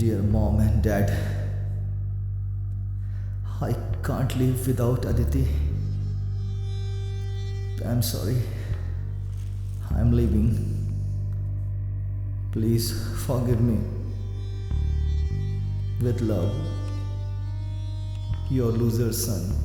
Dear mom and dad, I can't live without Aditi. I'm sorry. I'm leaving. Please forgive me. With love, your loser son.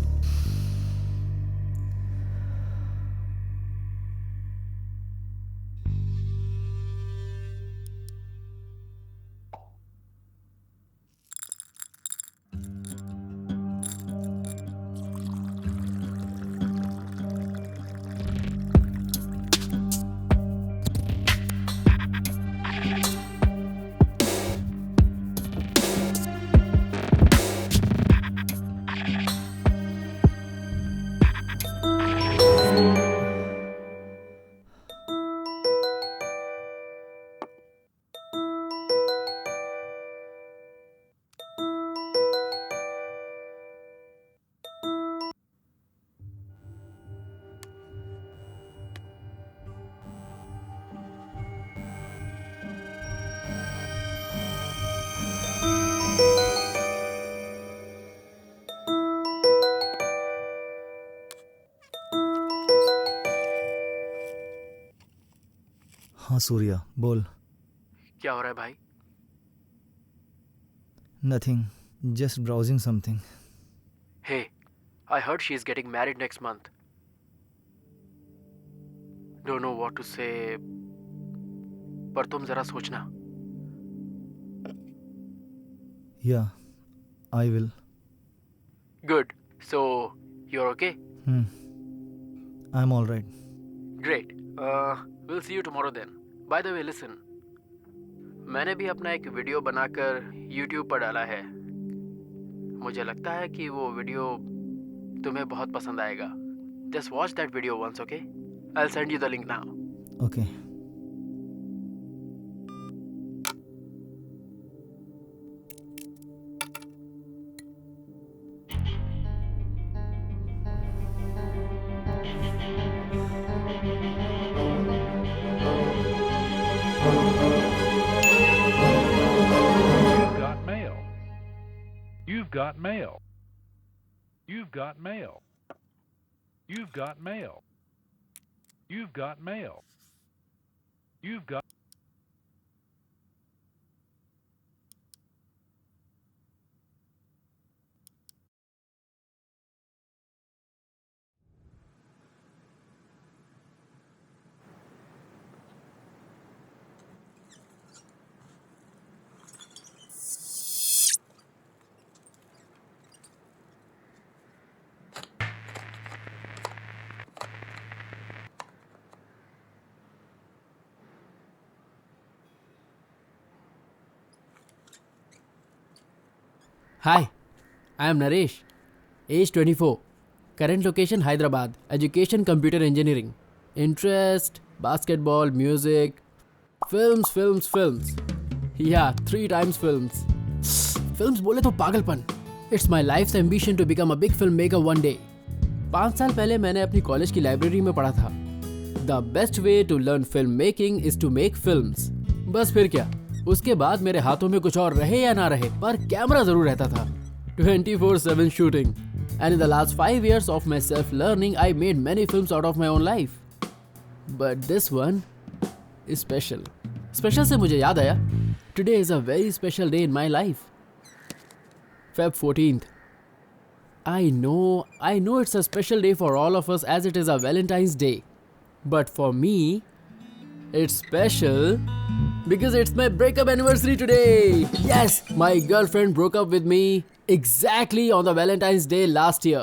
हाँ सूर्या, बोल। क्या हो रहा है भाई? Nothing, just browsing something. Hey, I heard she is getting married next month. Don't know what to say. पर तुम जरा सोचना। Yeah, I will. Good. So, you're okay? I'm all right. Great. We'll see you tomorrow then. By the way, listen. मैंने भी अपना एक video बनाकर YouTube पर डाला है। मुझे लगता है कि वो वीडियो तुम्हें बहुत पसंद आएगा। Just watch that video once, okay? I'll send you the link now. Okay. You've got mail. You've got mail. You've got mail. You've got mail. You've got. Hi, I am Naresh. Age 24. Current location Hyderabad. Education computer engineering. Interest basketball, music, films. Yeah, 3 times films. Films बोले तो पागलपन. It's my life's ambition to become a big filmmaker one day. 5 साल पहले मैंने अपनी college की library में पढ़ा था. The best way to learn filmmaking is to make films. बस फिर क्या? उसके बाद मेरे हाथों में कुछ और रहे या ना रहे, पर कैमरा जरूर रहता था. 24/7 shooting. And in the last 5 years of my self-learning, I made many films out of my own life. But this one is special. Special से मुझे याद आया. Today is a very special day in my life. Feb 14th. I know it's a special day for all of us as it is a Valentine's Day. But for me, it's special because it's my breakup anniversary today. Yes, my girlfriend broke up with me exactly on the Valentine's Day last year.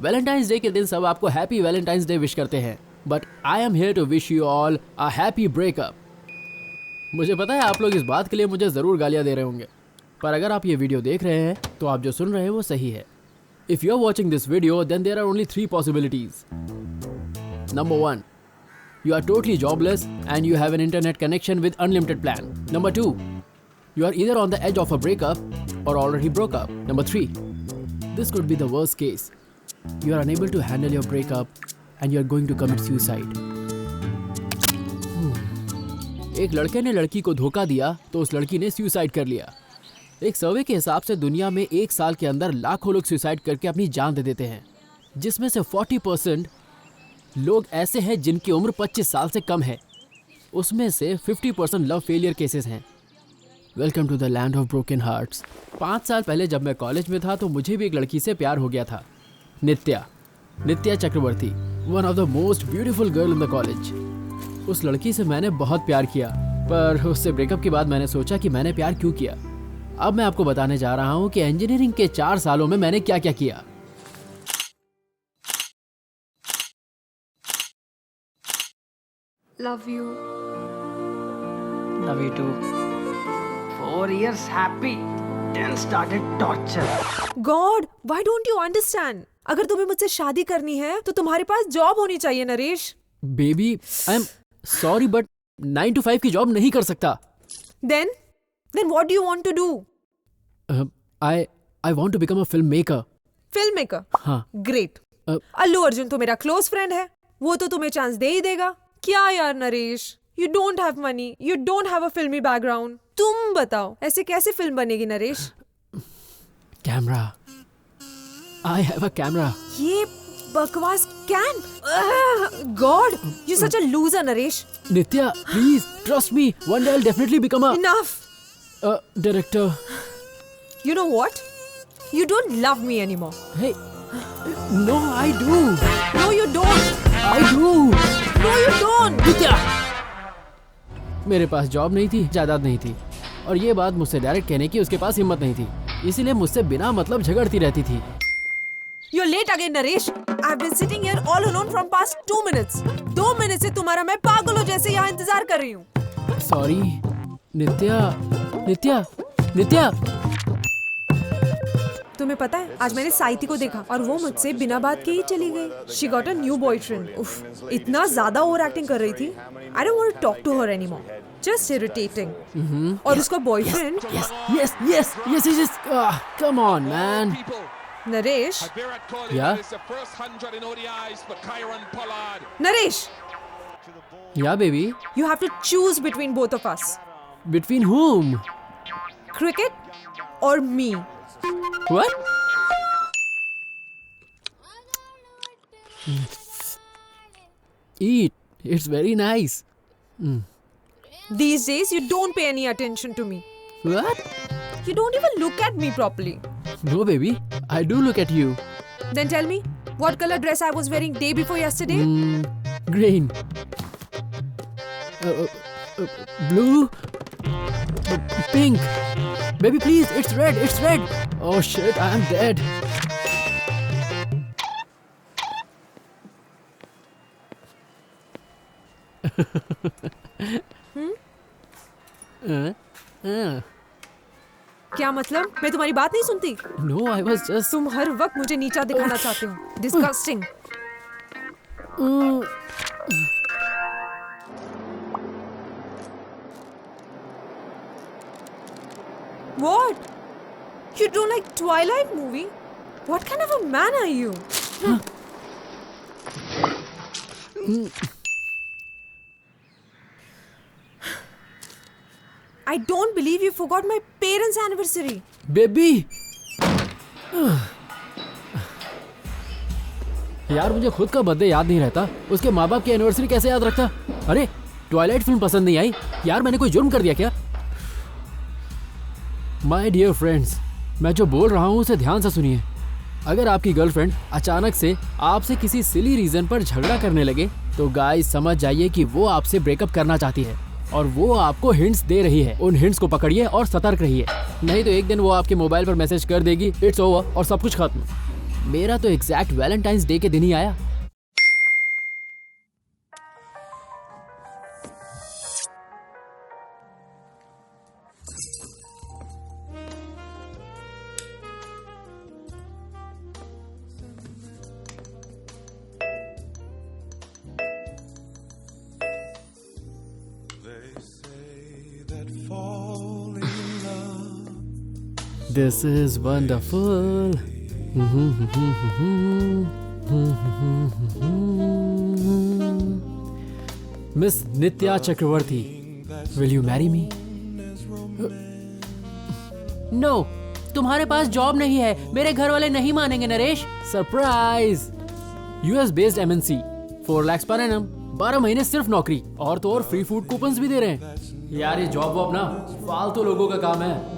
Valentine's Day के दिन सब आपको Happy Valentine's Day wish करते हैं. But I am here to wish you all a happy breakup. मुझे पता है आप लोग इस बात के लिए मुझे ज़रूर गालियाँ दे रहे होंगे. पर अगर आप ये वीडियो देख रहे हैं तो आप जो सुन रहे हैं वो सही है. If you're watching this video, then there are only 3 possibilities. Number 1. You are totally jobless and you have an internet connection with unlimited plan. Number 2. You are either on the edge of a breakup or already broke up. Number 3. This could be the worst case. You are unable to handle your breakup and you are going to commit suicide. एक लड़के ने लड़की को धोखा दिया तो उस लड़की ने सुसाइड कर लिया. एक सर्वे के हिसाब से दुनिया में एक साल के अंदर लाखों लोग सुसाइड करके अपनी जान दे देते हैं, जिसमें से 40% लोग ऐसे हैं जिनकी उम्र 25 साल से कम है। उसमें से 50% लव फेलियर केसेस हैं। Welcome to the land of broken hearts. 5 साल पहले जब मैं कॉलेज में था तो मुझे भी एक लड़की से प्यार हो गया था, Nitya Chakraborty, one of the most beautiful girl in the college. उस लड़की से मैंने बहुत प्यार किया, पर उससे ब्रेकअप के बाद मैंने सोचा कि मैंने प्यार क्यों किया। अब मैं आपको बताने जा रहा हूँ कि इंजीनियरिंग के 4 सालों में मैंने क्या क्या किया। Love you. Love you too. 4 years happy, then started torture. God, why don't you understand? अगर तुम्हें मुझसे शादी करनी है तो तुम्हारे पास जॉब होनी चाहिए Naresh. Baby, I am sorry but 9 to 5 की जॉब नहीं कर सकता। Then what do you want to do? I want to become a filmmaker. Filmmaker? हाँ। Great. अल्लू अर्जुन तो मेरा क्लोज फ्रेंड है, वो तो तुम्हें चांस दे ही देगा। क्या यार Naresh, you don't have money, you don't have a filmy background. तुम बताओ ऐसे कैसे फिल्म बनेगी Naresh? Camera, I have a camera. ये बकवास can. God, you're such a loser Naresh. Nitya, please trust me. One day I'll definitely become a Enough. Director. You know what? You don't love me anymore. Hey, no, I do. No, you don't. I do. No, you don't. Nitya, मेरे पास job नहीं थी, जायदाद नहीं थी, और ये बात मुझसे डायरेक्ट कहने की उसके पास हिम्मत नहीं थी, इसीलिए मुझसे बिना मतलब झगड़ती रहती थी। You're late again, Naresh. I've been sitting here all alone from past 2 minutes. 2 minute से तुम्हारा मैं पागलों जैसे यहाँ इंतजार कर रही हूँ। सॉरी नित्या। तुम्हें पता है आज मैंने साइती को देखा और वो मुझसे बिना बात के ही चली गई। She got a new boyfriend. उफ, इतना ज्यादा ओवर एक्टिंग कर रही थी। I don't want to talk to her anymore. Just irritating. और उसका boyfriend Yes. Come on, man. Naresh. Yeah? Naresh, Yeah, baby. you have to choose between both of us. Between whom? Cricket or me. What? Eat. It's very nice. These days you don't pay any attention to me. What? You don't even look at me properly. No, baby. I do look at you. Then tell me, what color dress I was wearing day before yesterday? Green. Blue. Pink. Baby, please. It's red. Oh shit, I am dead. क्या मतलब? मैं तुम्हारी बात नहीं सुनती? No, I was just. तुम हर वक्त मुझे नीचा दिखाना चाहते हो। Disgusting. What? You don't like Twilight movie? What kind of a man are you? I don't believe you forgot my parents' anniversary. Baby, यार मुझे खुद का बर्थडे याद नहीं रहता, उसके माँ बाप की एनिवर्सरी कैसे याद रखता? अरे ट्वाइलाइट फिल्म पसंद नहीं आई? यार मैंने कोई जुर्म कर दिया क्या? माय डियर फ्रेंड्स, मैं जो बोल रहा हूँ उसे ध्यान से सुनिए। अगर आपकी गर्लफ्रेंड अचानक से आपसे किसी सिली रीजन पर झगड़ा करने लगे तो गाइस समझ जाइए कि वो आपसे ब्रेकअप करना चाहती है और वो आपको हिंट्स दे रही है। उन हिंट्स को पकड़िए और सतर्क रहिए, नहीं तो एक दिन वो आपके मोबाइल पर मैसेज कर देगी इट्स ओवर और सब कुछ खत्म। मेरा तो एग्जैक्ट वैलेंटाइंस डे के दिन ही आया। This is wonderful. Miss Nitya Chakravarti, will you marry me? No, तुम्हारे पास जॉब नहीं है, मेरे घर वाले नहीं मानेंगे Naresh. Surprise! US based MNC, 4 lakhs per annum, 12 महीने सिर्फ नौकरी, और तो और फ्री फूड कूपन्स भी दे रहे हैं। यार ये जॉब वॉब ना फालतू लोगों का काम है।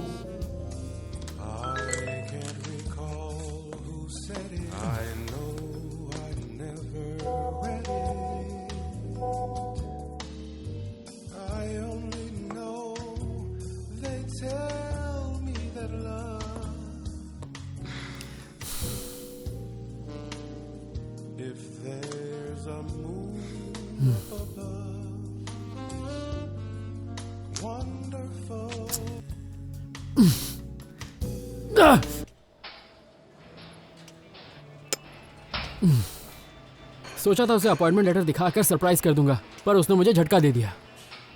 सोचा था उसे अपॉइंटमेंट लेटर दिखाकर सरप्राइज कर दूंगा, पर उसने मुझे झटका दे दिया।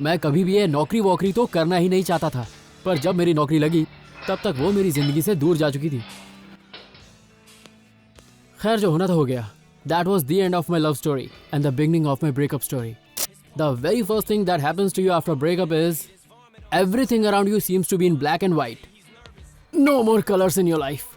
मैं कभी भी ये नौकरी वोकरी तो करना ही नहीं चाहता था, पर जब मेरी नौकरी लगी तब तक वो मेरी जिंदगी से दूर जा चुकी थी। खैर, जो होना था हो गया। That was the end of my love story and the beginning of my breakup story. The very first thing that happens to you after a breakup is everything around you seems to be in black and white. No more colors in your life.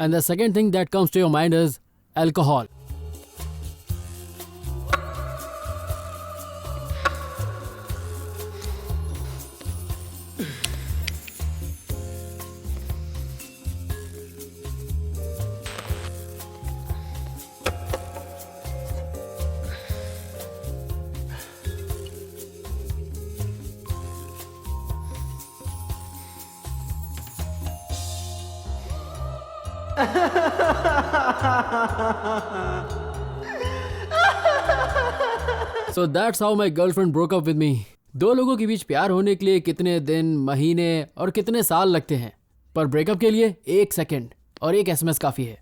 And the second thing that comes to your mind is alcohol. So that's how my girlfriend broke up with me. दो लोगों के बीच प्यार होने के लिए कितने दिन, महीने और कितने साल लगते हैं, पर ब्रेकअप के लिए 1 सेकंड और 1 SMS काफी है।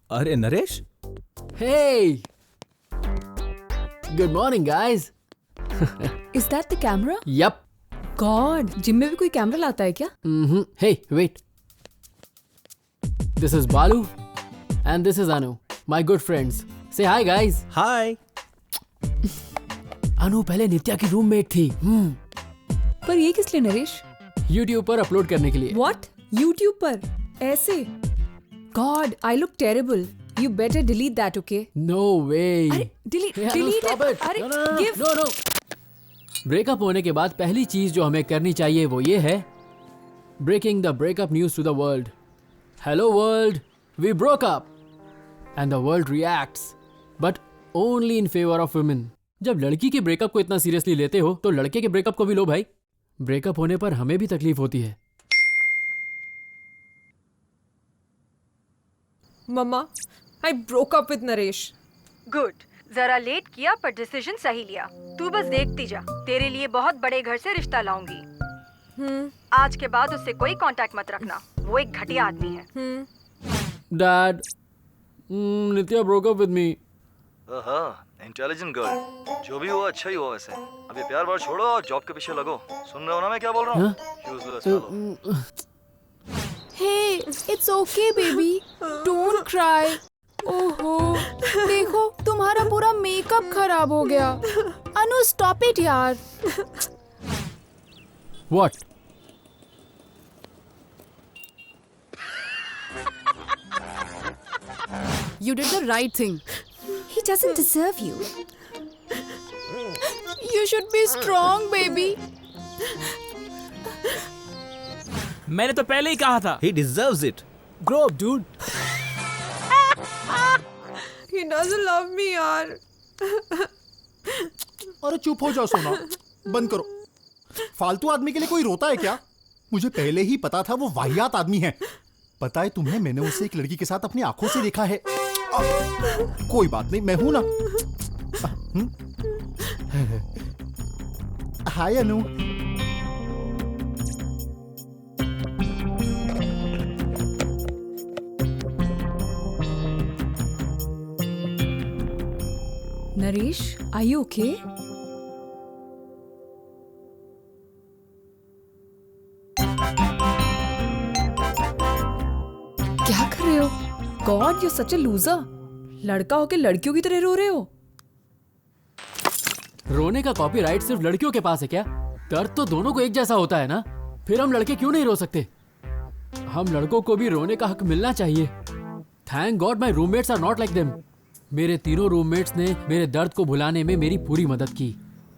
अरे Naresh, Hey! Good morning, guys. Is that the camera? Yup. God, gym में भी कोई कैमरा लाता है क्या? Hey, wait. This is Balu and this is Anu, my good friends. Say hi, guys. हाय। अनु पहले नित्या की रूममेट थी। पर ये किस लिए नरेश? YouTube पर अपलोड करने के लिए। What? YouTube पर? ऐसे? God, I look terrible. You better delete that, okay? No way. अरे delete, Hey, Anu, delete stop it. it. अरे No. give. ब्रेकअप होने के बाद पहली चीज जो हमें करनी चाहिए वो ये है, breaking the breakup news to the world. Hello world, we broke up and the world reacts, but only in favour of women. जब लड़की के ब्रेकअप को इतना सीरियसली लेते हो तो लड़के के ब्रेकअप को भी लो भाई। ब्रेकअप होने पर हमें भी तकलीफ होती है। मम्मा, I broke up with Naresh. Good, जरा लेट किया पर डिसीजन सही लिया। तू बस देखती जा, तेरे लिए बहुत बड़े घर से रिश्ता लाऊंगी। आज के बाद उससे कोई कांटेक्ट मत रखना, वो एक घटिया आदमी है। Dad, Nitya broke up with me. Intelligent girl, जो भी हुआ अच्छा ही हुआ। वैसे अभी प्यार बार छोड़ो और जॉब के पीछे लगो। सुन रहे हो ना मैं क्या बोल रहा हूँ? Useless fellow. Hey, it's okay, baby. Don't cry. ओहो, देखो तुम्हारा पूरा मेकअप खराब हो गया। अनु, stop it यार। What? You did the right thing. He doesn't deserve you. You should be strong, baby. मैंने तो पहले ही कहा था। He deserves it. Grow up, dude. He doesn't love me यार। अरे चुप हो जाओ सोना, बंद करो। फालतू आदमी के लिए कोई रोता है क्या? मुझे पहले ही पता था वो वाहियात आदमी है। पता है तुम्हें, मैंने उसे एक लड़की के साथ अपनी आंखों से देखा है। कोई बात नहीं, मैं हूं ना। Hi Anu. Naresh, are you okay? क्या कर रहे हो? God you such a loser. लड़का होके लड़कियों की तरह रो रहे हो। रोने का कॉपीराइट सिर्फ लड़कियों के पास है क्या? दर्द तो दोनों को एक जैसा होता है ना। फिर हम लड़के क्यों नहीं रो सकते? हम लड़कों को भी रोने का हक मिलना चाहिए। Thank God my roommates are not like them. मेरे तीनों रूममेट्स ने मेरे दर्द को भुलाने में मेरी पूरी मदद की।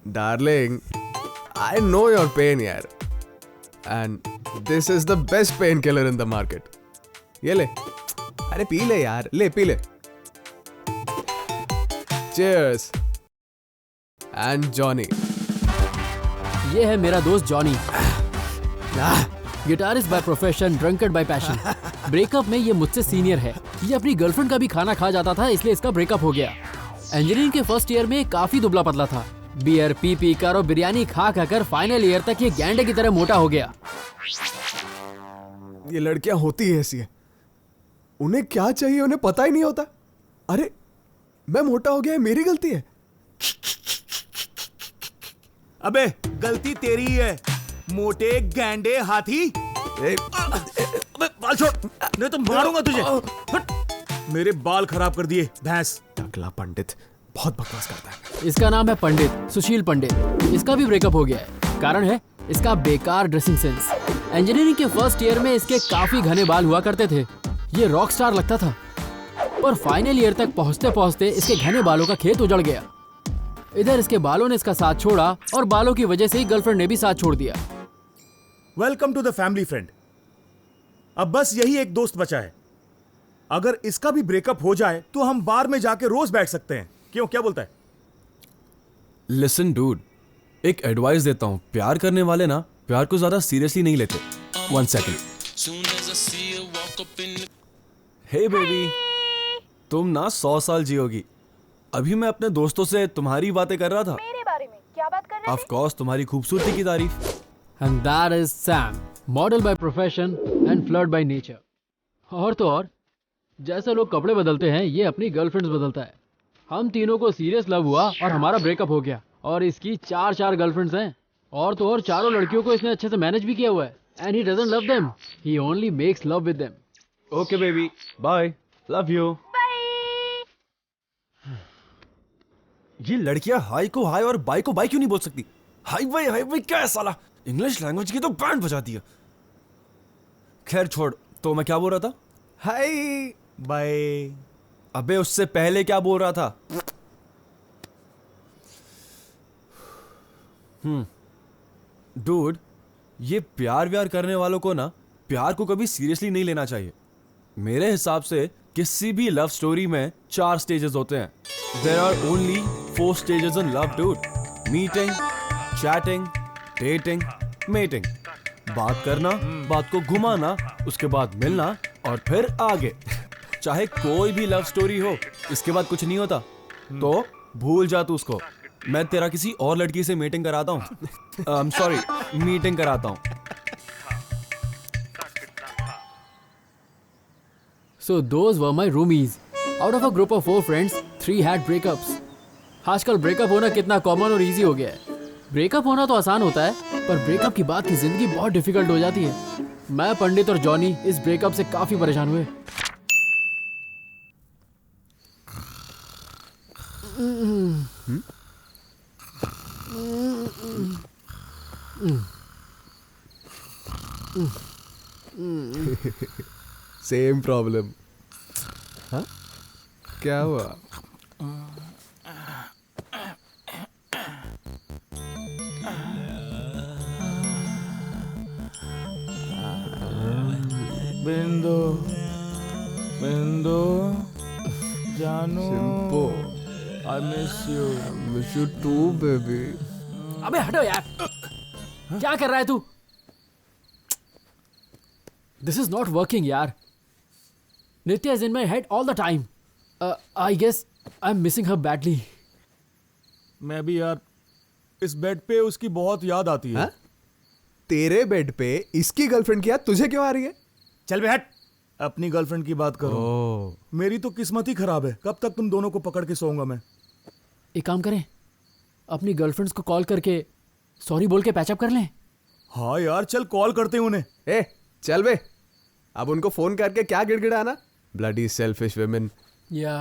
Darling, I know your pain यार, and this is the best pain killer in the market. ये ले, अरे पी ले यार, ले पी ले। चीयर्स। एंड जॉनी, ये है मेरा दोस्त Johnny, guitarist by profession, drunkard bye passion. Breakup में ये मुझसे सीनियर है। ये अपनी गर्लफ्रेंड का भी खाना खा जाता था, इसलिए इसका ब्रेकअप हो गया। इंजीनियरिंग के फर्स्ट ईयर में काफी दुबला पतला था। बियर पी कर और बिरयानी खा कर फाइनल ईयर तक ये गैंडे की तरह मोटा हो गया। ये लड़कियां होती है ऐसी है, उन्हें क्या चाहिए उन्हें पता ही नहीं होता। अरे मैं मोटा हो गया है, मेरी गलती है। अबे गलती तेरी ही है, मोटे गैंडे हाथी। अबे बाल छोड़, नहीं तो मारूंगा तुझे। हट। मेरे बाल खराब कर दिए भैंस। टकला पंडित बहुत बकवास करता है। इसका नाम है पंडित, सुशील पंडित। इसका भी ब्रेकअप हो गया है। कारण है इसका बेकार ड्रेसिंग सेंस। इंजीनियरिंग के फर्स्ट ईयर में इसके काफी घने बाल हुआ करते थे। ये रॉक स्टार लगता था, पर फाइनल ईयर तक पहुंचते पहुंचते इसके घने बालों का खेत उजड़ गया। इधर इसके बालों ने इसका साथ छोड़ा और बालों की वजह से ही गर्लफ्रेंड ने भी साथ छोड़ दिया। Welcome to the family friend. अब बस यही एक दोस्त बचा है। अगर इसका भी ब्रेकअप हो जाए तो हम बार में जाके रोज बैठ सकते हैं। क्यों, क्या बोलता है? लिसन डूड, एक एडवाइस देता हूं, प्यार करने वाले ना प्यार को ज्यादा सीरियसली नहीं लेते। 1 सेकंड। हे बेबी, तुम ना 100 साल जियोगी। अभी मैं अपने दोस्तों से तुम्हारी बातें कर रहा था। मेरे बारे में क्या बात कर रहे थे? ऑफ कोर्स तुम्हारी खूबसूरती की तारीफ। And that is Sam, model by profession and flirt by nature. और तो और, जैसे लोग कपड़े बदलते हैं, ये अपनी गर्लफ्रेंड्स बदलता है। हम तीनों को सीरियस लव हुआ और हमारा ब्रेकअप हो गया। और इसकी 4 गर्लफ्रेंड्स हैं। और तो और चारों लड़कियों को इसने अच्छे से मैनेज भी किया हुआ है। And he doesn't love them. He only makes love with them. Okay baby, bye, love you. ये लड़कियां हाई को हाई और बाय को बाय क्यों नहीं बोल सकती? हाई बाय क्या है साला? इंग्लिश लैंग्वेज की तो बैंड बजा दिया। खैर छोड़, तो मैं क्या बोल रहा था? Hi bye. अबे उससे पहले क्या बोल रहा था? डूड, ये प्यार व्यार करने वालों को ना प्यार को कभी सीरियसली नहीं लेना चाहिए। मेरे हिसाब से किसी भी लव स्टोरी में 4 स्टेजेस होते हैं। There are only 4 stages in love dude. Meeting, chatting, dating, mating. बात करना, बात को घुमाना, उसके बाद मिलना और फिर आगे। चाहे कोई भी लव स्टोरी हो, इसके बाद कुछ नहीं होता तो भूल जा तू उसको। मैं तेरा किसी और लड़की से मीटिंग कराता हूँ। सॉरी, मीटिंग कराता हूँ। So those were my roomies. Out of a group of 4 friends, 3 had breakups. आजकल ब्रेकअप होना कितना कॉमन और इजी हो गया है। ब्रेकअप होना तो आसान होता है, पर ब्रेकअप के बाद की जिंदगी बहुत डिफिकल्ट हो जाती है। मैं, पंडित और जॉनी इस ब्रेकअप से काफी परेशान हुए। Same problem. हाँ, क्या हुआ? बिंदु, बिंदु, जानू, I miss you too, baby. अबे हटो यार, क्या कर रहा है तू? This is not working यार। Nitya is in my head all the time. I guess I'm missing her badly. मैं भी यार, इस बेड पे उसकी बहुत याद आती है। हा? तेरे बेड पे इसकी गर्लफ्रेंड की याद तुझे क्यों आ रही है? चल बे हट, अपनी गर्लफ्रेंड की बात करो। मेरी तो किस्मत ही खराब है। कब तक तुम दोनों को पकड़ के सोऊंगा मैं? एक काम करें, अपनी गर्लफ्रेंड्स को कॉल करके सॉरी बोल के पैचअप कर लें। हाँ यार, चल कॉल करते हैं उन्हें। ए चल बे, अब उनको फोन करके क्या गिड़गिड़ाना, ब्लडी सेल्फिश वुमेन। या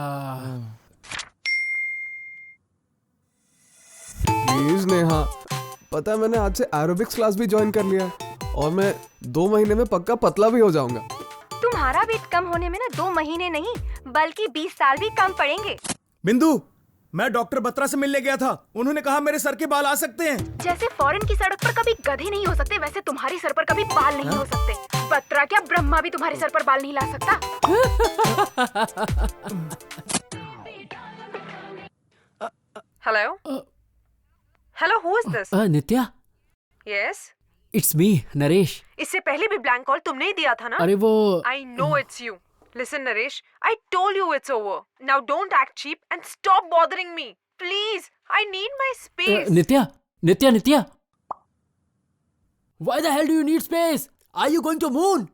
प्लीज नेहा, पता है मैंने आज से एरोबिक्स क्लास भी ज्वाइन कर लिया है और मैं 2 महीने में पक्का पतला भी हो जाऊंगा। तुम्हारा वेट कम होने में ना 2 महीने नहीं बल्कि 20 साल भी कम पड़ेंगे। बिंदु, मैं डॉक्टर बत्रा से मिलने गया था, उन्होंने कहा मेरे सर के बाल आ सकते हैं। जैसे फॉरेन की सड़क पर कभी गधे नहीं हो सकते, वैसे तुम्हारी सर पर कभी बाल नहीं हो सकते। बत्रा क्या, ब्रह्मा भी तुम्हारे सर पर बाल नहीं ला सकता। Hello hello, who is this? Nitya, yes, it's me Naresh. इससे पहले भी ब्लैंक कॉल तुमने ही दिया था ना? अरे वो I know it's you. Listen, Naresh, I told you it's over. Now don't act cheap and stop bothering me. Please, I need my space. Nitya, Nitya, Nitya, why the hell do you need space? Are you going to moon?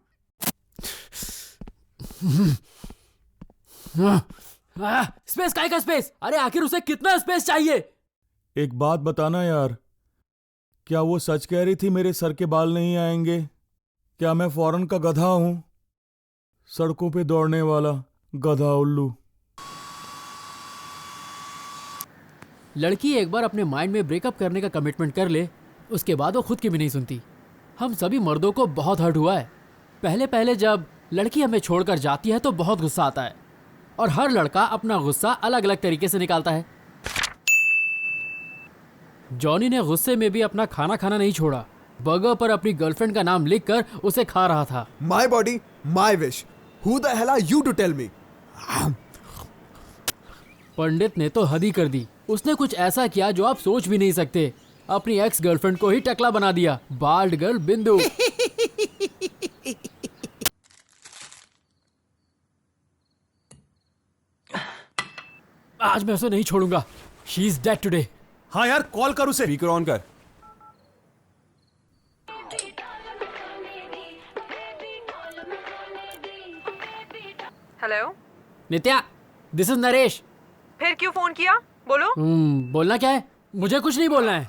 Space काय का space? अरे आखिर उसे कितना space चाहिए? एक बात बताना यार, क्या वो सच कह रही थी मेरे सर के बाल नहीं आएंगे? क्या मैं फॉरेन का गधा हूं, सड़कों पे दौड़ने वाला गधा उल्लू? लड़की एक बार अपने माइंड में ब्रेकअप करने का कमिटमेंट कर ले, उसके बाद वो खुद की भी नहीं सुनती। हम सभी मर्दों को बहुत हर्ट हुआ है। पहले पहले जब लड़की हमें छोड़कर जाती है तो बहुत गुस्सा आता है, और हर लड़का अपना गुस्सा अलग अलग तरीके से निकालता है। जॉनी ने गुस्से में भी अपना खाना खाना नहीं छोड़ा, बर्गर पर अपनी गर्लफ्रेंड का नाम लिखकर उसे खा रहा था। My body my wish, who the hell are you to tell me? पंडित ने तो हद ही कर दी। उसने कुछ ऐसा किया जो आप सोच भी नहीं सकते। अपनी एक्स गर्लफ्रेंड को ही टकला बना दिया। बाल्ड गर्ल बिंदु। आज मैं उसे नहीं छोड़ूंगा। She is dead today. हाँ यार, कॉल कर उसे। स्पीकर ऑन कर। Hello Nitya, this is Naresh. फिर क्यों फोन किया? बोलो। बोलना क्या है? मुझे कुछ नहीं बोलना है।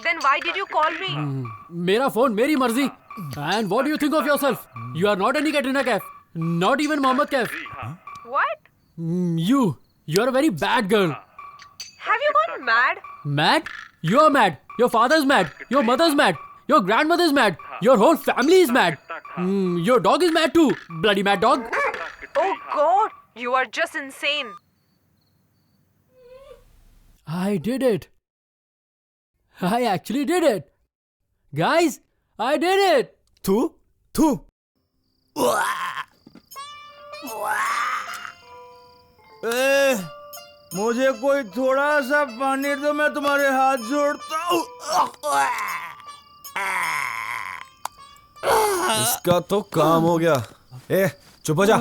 Then why did you call me? मेरा फोन, मेरी मर्जी। And what do you think of yourself? You are not any Katrina Kaif, not even Mohammed Kaif. What? You are a very bad girl. Have you gone mad? Mad? You are mad. Your father's mad. Your mother's mad. Your grandmother's mad. Your whole family is mad. Your dog is mad too. Bloody mad dog. Oh God, you are just insane. I did it. I actually did it. Guys, I did it. थू। मुझे कोई थोड़ा सा पानी दो, मैं तुम्हारे हाथ जोड़ता हूँ। इसका तो काम हो गया। ए, चुप हो जा।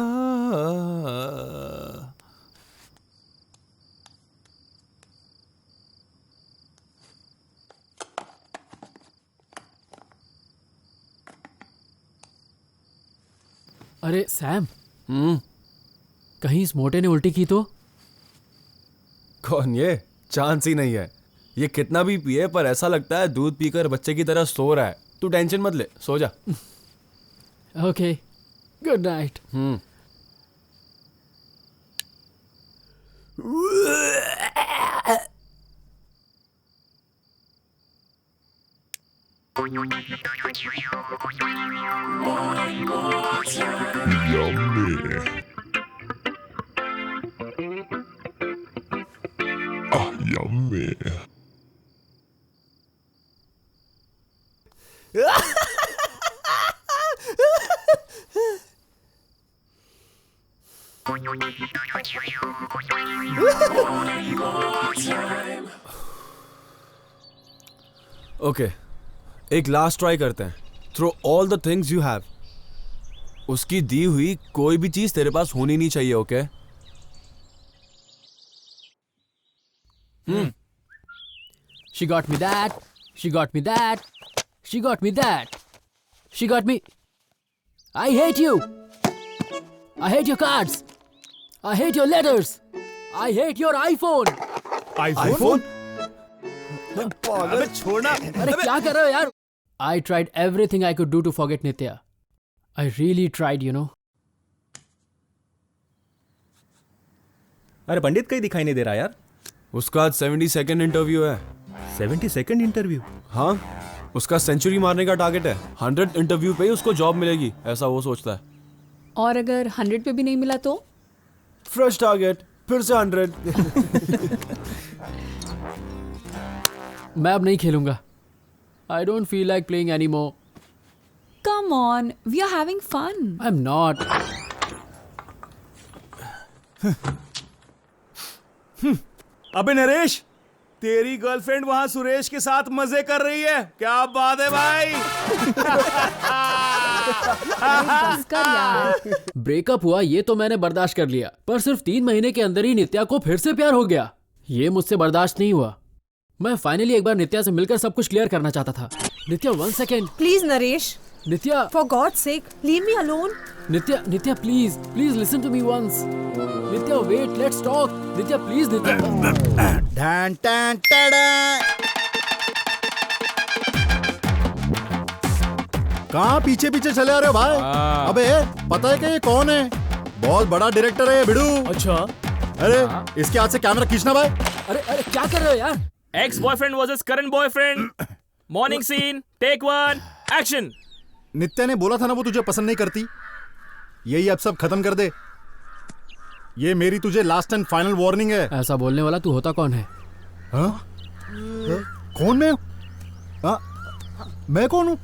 अरे सैम, कहीं इस मोटे ने उल्टी की तो? कौन ये? चांस ही नहीं है। ये कितना भी पिए पर ऐसा लगता है दूध पीकर बच्चे की तरह सो रहा है। तू टेंशन मत ले, सो जा। Okay, good night. Yummy. Okay, एक लास्ट ट्राई करते हैं। Throw all the things you have. उसकी दी हुई कोई भी चीज तेरे पास होनी नहीं चाहिए। Okay? She got me that. She got me that. She got me that. She got me. I hate you. I hate your cards. I hate your letters. I hate your iPhone. IPhone? अबे छोड़ना। अरे क्या कर रहे हो यार? I tried everything I could do to forget Nitya. I really tried, you know. अरे पंडित कहीं दिखाई नहीं दे रहा यार। उसका आज 72nd इंटरव्यू है। 72nd interview? हाँ, उसका सेंचुरी मारने का टारगेट है। 100 इंटरव्यू पे ही उसको जॉब मिलेगी, ऐसा वो सोचता है। और अगर 100 पे भी नहीं मिला तो? फ्रेश टारगेट, फिर से 100। मैं अब नहीं खेलूंगा। I don't feel like playing anymore. Come on, we are having fun. I'm not. अबे नरेश, तेरी गर्लफ्रेंड वहां सुरेश के साथ मजे कर रही है। क्या बात है भाई? बस कर यार। ब्रेकअप हुआ ये तो मैंने बर्दाश्त कर लिया, पर सिर्फ 3 महीने के अंदर ही नित्या को फिर से प्यार हो गया। ये मुझसे बर्दाश्त नहीं हुआ। मैं फाइनली एक बार नित्या से मिलकर सब कुछ क्लियर करना चाहता था। Nitya 1 second. Please Naresh, Nitya, for God's sake leave me alone. Nitya please listen to me once. Nitya wait, let's talk. Nitya please. Nitya डैन टैन टैडा। कहाँ पीछे पीछे चले आ रहे हो भाई? अबे पता है कि ये कौन है? बहुत बड़ा डायरेक्टर है ये बिडू। अच्छा। अरे इसके हाथ से कैमरा खींचना भाई। अरे क्या कर रहे हो यार? Ex boyfriend versus current boyfriend. Morning scene, take 1, action. Nitya ने बोला था ना वो तुझे पसंद नहीं करती। यही अब सब खत्म कर दे। ये मेरी तुझे लास्ट एंड फाइनल वार्निंग है। ऐसा बोलने वाला तू होता कौन है? हाँ? कौन मैं? हाँ? मैं कौन हूँ?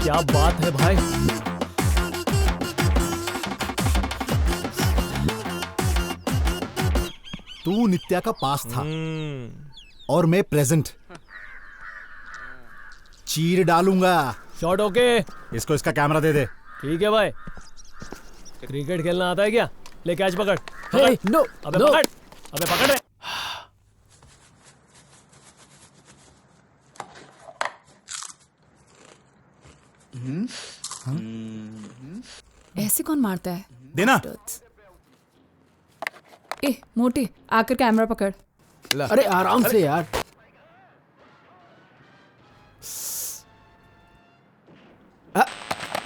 क्या बात है भाई? तू नित्या का पास था और मैं प्रेजेंट। चीर डालूंगा। Shot okay. इसको इसका कैमरा दे दे। ठीक है भाई। क्रिकेट खेलना आता है क्या? ले कैच पकड़। Hey, no, अबे no. पकड़। अबे पकड़ रे। ऐसे कौन मारता है? देना। ए मोटे, आकर कैमरा पकड़। अरे आराम से यार।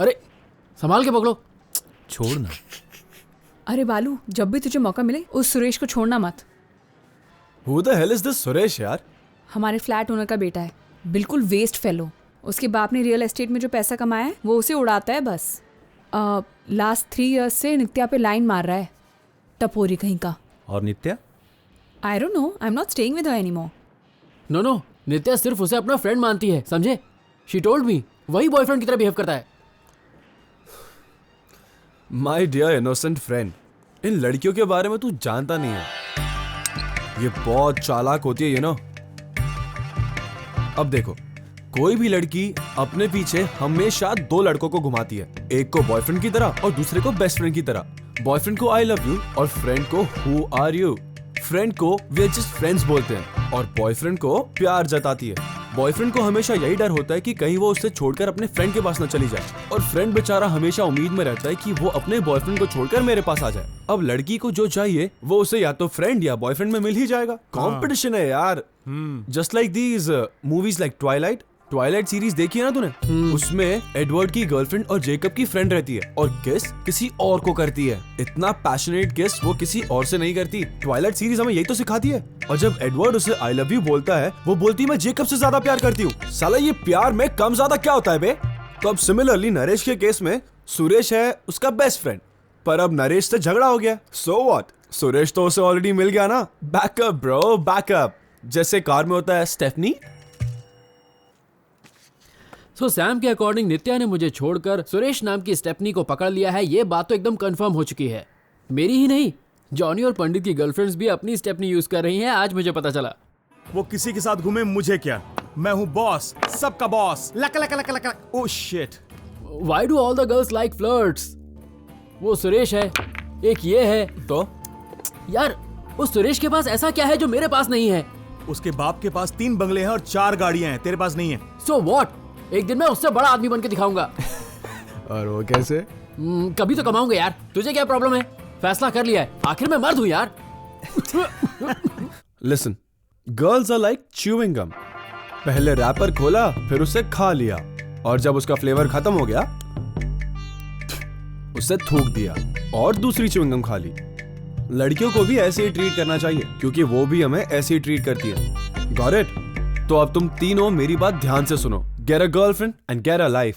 अरे संभाल के पकड़ो। छोड़ना। अरे बालू, जब भी तुझे मौका मिले उस सुरेश को छोड़ना मत। Who the hell is this Suresh यार? हमारे फ्लैट ओनर का बेटा है, बिल्कुल वेस्ट फेलो। उसके बाप ने रियल एस्टेट में जो पैसा कमाया है वो उसे उड़ाता है बस। लास्ट 3 इयर्स से नित्या पे लाइन मार रहा है, टपोरी कहीं का। और Nitya? I don't know, I am not staying with her anymore. No, Nitya सिर्फ उसे अपना फ्रेंड मानती है, समझे? शी टोल्ड मी वही बॉयफ्रेंड की तरह बिहेव करता है। माय डियर इनोसेंट फ्रेंड, इन लड़कियों के बारे में तू जानता नहीं है। ये बहुत चालाक होती है, ये नो। अब देखो, कोई भी लड़की अपने पीछे हमेशा 2 लड़कों को घुमाती है, एक को बॉयफ्रेंड की तरह और दूसरे को बेस्ट फ्रेंड की तरह। बॉयफ्रेंड को आई लव यू और फ्रेंड को हु आर यू। फ्रेंड को वी आर जस्ट फ्रेंड्स बोलते हैं और बॉयफ्रेंड को प्यार जताती है। बॉयफ्रेंड को हमेशा यही डर होता है कि कहीं वो उससे छोड़कर अपने फ्रेंड के पास न चली जाए, और फ्रेंड बेचारा हमेशा उम्मीद में रहता है कि वो अपने बॉयफ्रेंड को छोड़कर मेरे पास आ जाए। अब लड़की को जो चाहिए वो उसे या तो फ्रेंड या बॉयफ्रेंड में मिल ही जाएगा। कंपटीशन है यार। Just like these movies like Twilight series देखी है ना तूने? उसमें एडवर्ड की गर्लफ्रेंड और जेकब की फ्रेंड रहती है और किस किसी और को करती है। इतना पैशनेट किस वो किसी और से नहीं करती। ट्वाइलाइट सीरीज हमें यही तो सिखाती है। और जब एडवर्ड उसे आई लव यू बोलता है, वो बोलती है मैं जेकब से ज्यादा प्यार करती हूँ। साला ये प्यार में कम ज्यादा क्या होता है बे? तो अब सिमिलरली नरेश के केस में सुरेश है उसका बेस्ट फ्रेंड, पर अब नरेश से झगड़ा हो गया। So what? सुरेश तो उसे ऑलरेडी मिल गया ना। Backup bro, backup. जैसे कार में होता है स्टेफनी। सो सैम के अकॉर्डिंग नित्या ने मुझे छोड़कर सुरेश नाम की स्टेपनी को पकड़ लिया है। ये बात तो एकदम कंफर्म हो चुकी है। मेरी ही नहीं, जॉनी और पंडित की गर्लफ्रेंड्स भी अपनी स्टेपनी यूज कर रही हैं, आज मुझे पता चला। वो किसी के साथ घूमे मुझे क्या, मैं हूँ बॉस, सबका boss. Luck luck luck luck luck. Oh shit. Why do all the girls like flirts? वो सुरेश है, एक ये है। तो यार उस सुरेश के पास ऐसा क्या है जो मेरे पास नहीं है? उसके बाप के पास 3 बंगले हैं और 4 गाड़ियां हैं, तेरे पास नहीं है। So what? एक दिन मैं उससे बड़ा आदमी बन के दिखाऊंगा। और वो कैसे? कभी तो कमाऊंगा यार। तुझे क्या प्रॉब्लम है? फैसला कर लिया है, आखिर मैं मर्द हूँ यार। Listen, girls are like chewing gum. पहले रैपर खोला, फिर उसे खा लिया, और जब उसका फ्लेवर खत्म हो गया उसे थूक दिया और दूसरी च्यूइंग गम खा ली। लड़कियों को भी ऐसे ही ट्रीट करना चाहिए, क्योंकि वो भी हमें ऐसे ही ट्रीट करती है। Got it? तो अब तुम तीनों मेरी बात ध्यान से सुनो। Get a girlfriend and get a life.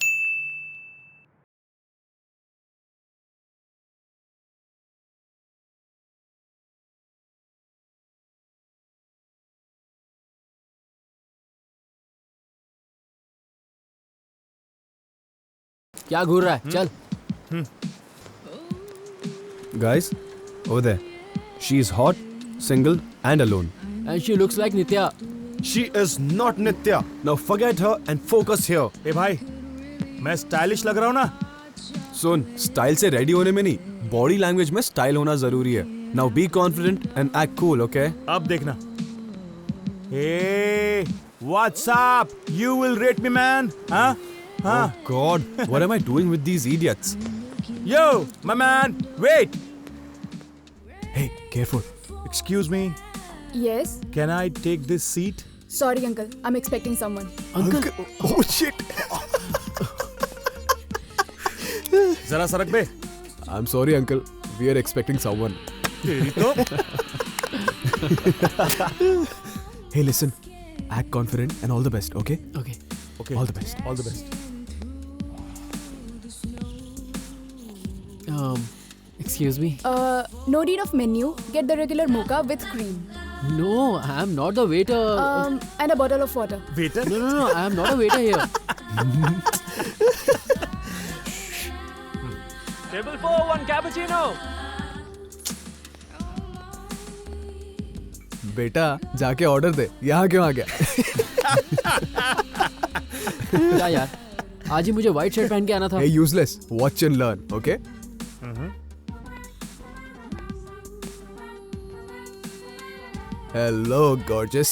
क्या घूर रहा है? चल। Guys, over there. She is hot, single and alone. And she looks like Nitya. She is not Nitya. Now forget her and focus here. ए भाई, मैं stylish लग रहा हूँ ना? सुन, स्टाइल से रेडी होने में नहीं, बॉडी लैंग्वेज में स्टाइल होना जरूरी है। Now be confident and act cool, okay? अब देखना। Hey, what's up? You will rate me, man? हाँ? Oh God, what am I doing with these idiots? Yo, my man, wait. Hey, careful. Excuse me. Yes. Can I take this seat? Sorry, uncle. I'm expecting someone. Uncle? Oh shit. जरा सरक बे। I'm sorry, uncle. We are expecting someone. तेरी तो। Hey, listen. Act confident and all the best, okay? Okay. Okay. All the best. All the best. Excuse me? No need of menu. Get the regular mocha with cream. No, I am not the waiter. And a bottle of water. Waiter? No, I am not a waiter here. Table 4, 1 cappuccino. बेटा जाके order दे, यहाँ क्यों आ गया? क्या यार, आज ही मुझे white shirt पहन के आना था। Hey, useless. Watch and learn, okay? Hello, gorgeous.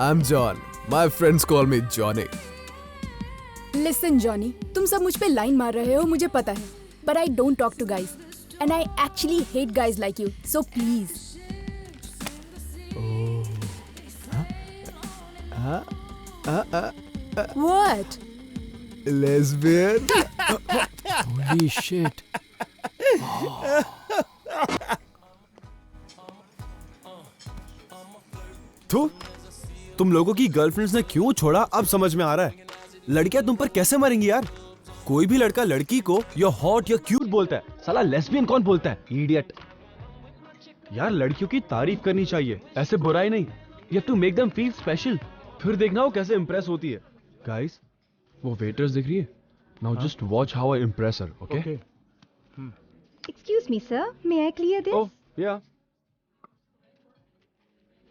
I'm John. My friends call me Johnny. Listen, Johnny. तुम सब मुझ पे लाइन मार रहे हो, मुझे पता है. But I don't talk to guys. And I actually hate guys like you. So please. What? Lesbian? Holy shit. तो तुम लोगों की गर्लफ्रेंड्स ने क्यों छोड़ा अब समझ में आ रहा है। लड़कियां तुम पर कैसे मरेंगी यार। कोई भी लड़का लड़की को या हॉट या क्यूट बोलता है, साला लेस्बियन कौन बोलता है? इडियट। यार लड़कियों की तारीफ करनी चाहिए, ऐसे बुराई नहीं। You have to make them feel special. फिर देखना वो कैसे इंप्रेस होती है। गाइस, वो वेटर्स दिख रही है। Now just watch how I Impress her, okay? Excuse me, sir. May I clear this? ओह, या।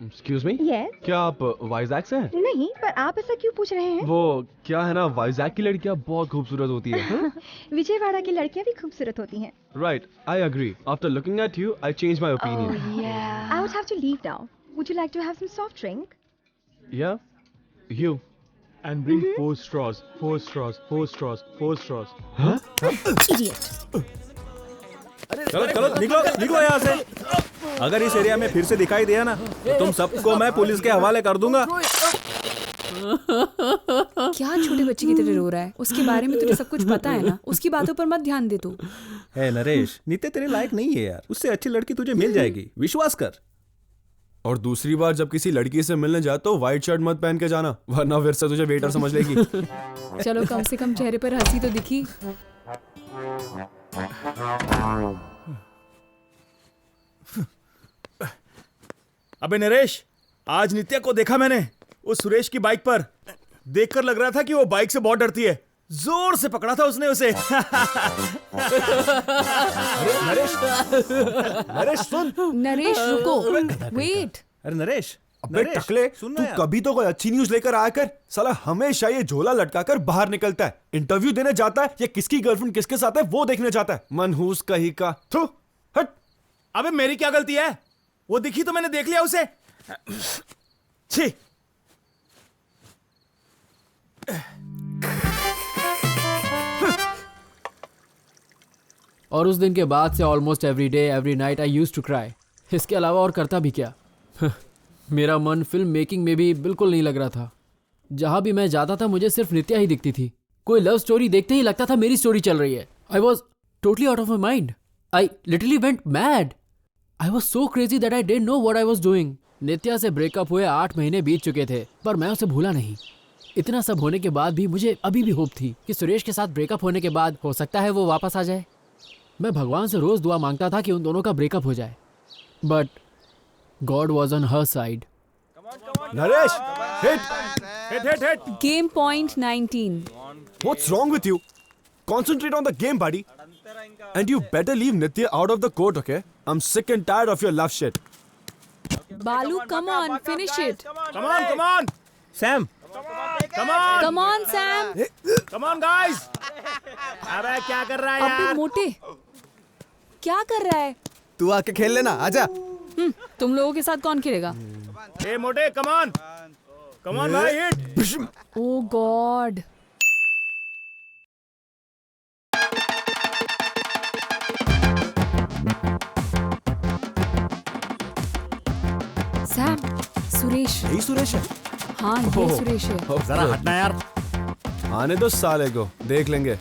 Excuse me? Yes. क्या आप वाइजैक से हैं? नहीं, पर आप ऐसा क्यों पूछ रहे हैं? वो क्या है ना, वाइजैक की लड़कियां बहुत खूबसूरत होती है। विजयवाड़ा की लड़कियां भी खूबसूरत होती हैं। Right, I agree. After looking at you, I changed my opinion. Oh, yeah. I would have to leave now. Would you like to have some soft drink? Yeah? You? And bring 4 straws. 4 straws. 4 straws. 4 straws. Huh? Idiot. चलो चलो निकलो निकलो यहाँ से। अगर इस area में फिर से दिखाई दिया ना तो तुम सबको मैं पुलिस के हवाले कर दूंगा। क्या छोटे बच्चे की तरह रो रहा है? उसके बारे में तुझे सब कुछ पता है ना? उसकी बातों पर मत ध्यान दे तू। हे नरेश, नित्य तेरे लायक नहीं है यार। उससे अच्छी लड़की तुझे मिल जाएगी, विश्वास कर। और दूसरी बार जब किसी लड़की से मिलने जाए तो व्हाइट शर्ट मत पहन के जाना, वरना फिर से तुझे वेटर समझ लेगी। चलो कम से कम चेहरे पर हंसी तो दिखी। अबे नरेश, आज नित्या को देखा मैंने उस सुरेश की बाइक पर। देखकर लग रहा था कि वो बाइक से बहुत डरती है। जोर से पकड़ा था उसने उसे। नरेश, नरेश सुन। नरेश रुको, वेट। अरे नरेश, अबे टकले, तू कभी तो कोई अच्छी न्यूज लेकर आया कर। साला हमेशा ये झोला लटकाकर बाहर निकलता है। इंटरव्यू देने जाता है या किसकी गर्लफ्रेंड किसके साथ है वो देखने जाता है। मनहूस कहीं का। थू, हट। अबे मेरी क्या गलती है? वो दिखी तो मैंने देख लिया उसे। छी। और उस दिन के बाद से almost every day every night I use to cry. इसके अलावा और करता भी क्या। मेरा मन फिल्म मेकिंग में भी बिल्कुल नहीं लग रहा था। जहां भी मैं जाता था मुझे सिर्फ नित्या ही दिखती थी। कोई लव स्टोरी देखते ही लगता था मेरी स्टोरी चल रही है। I was totally out of my mind. I literally went mad. I was so crazy that I didn't know what I was doing. Nitya से ब्रेकअप हुए 8 महीने बीत चुके थे, पर मैं उसे भूला नहीं। इतना सब होने के बाद भी मुझे अभी भी होप थी कि सुरेश के साथ ब्रेकअप होने के बाद हो सकता है वो वापस आ जाए। मैं भगवान से रोज दुआ मांगता था कि उन दोनों का ब्रेकअप हो जाए, but God was on her side. Naresh, hit. Game point 19. What's wrong with you? Concentrate on the game, buddy. And you better leave Nitya out of the court, okay? I'm sick and tired of your love shit. Balu, come on, finish it. Come on. Sam. Come on. Come on, Sam. Come on, guys. अबे क्या कर रहा है अबे यार? मोटे, क्या कर रहा है? तू आके खेल लेना, आजा। तुम लोगों के साथ कौन खेलेगा? ए मोटे, come on. Come on, भाई, hit. Oh God. Sam, Suresh. यही सुरेश है? हाँ, ये सुरेश है। जरा हटना यार। आने दो साले को, देख लेंगे।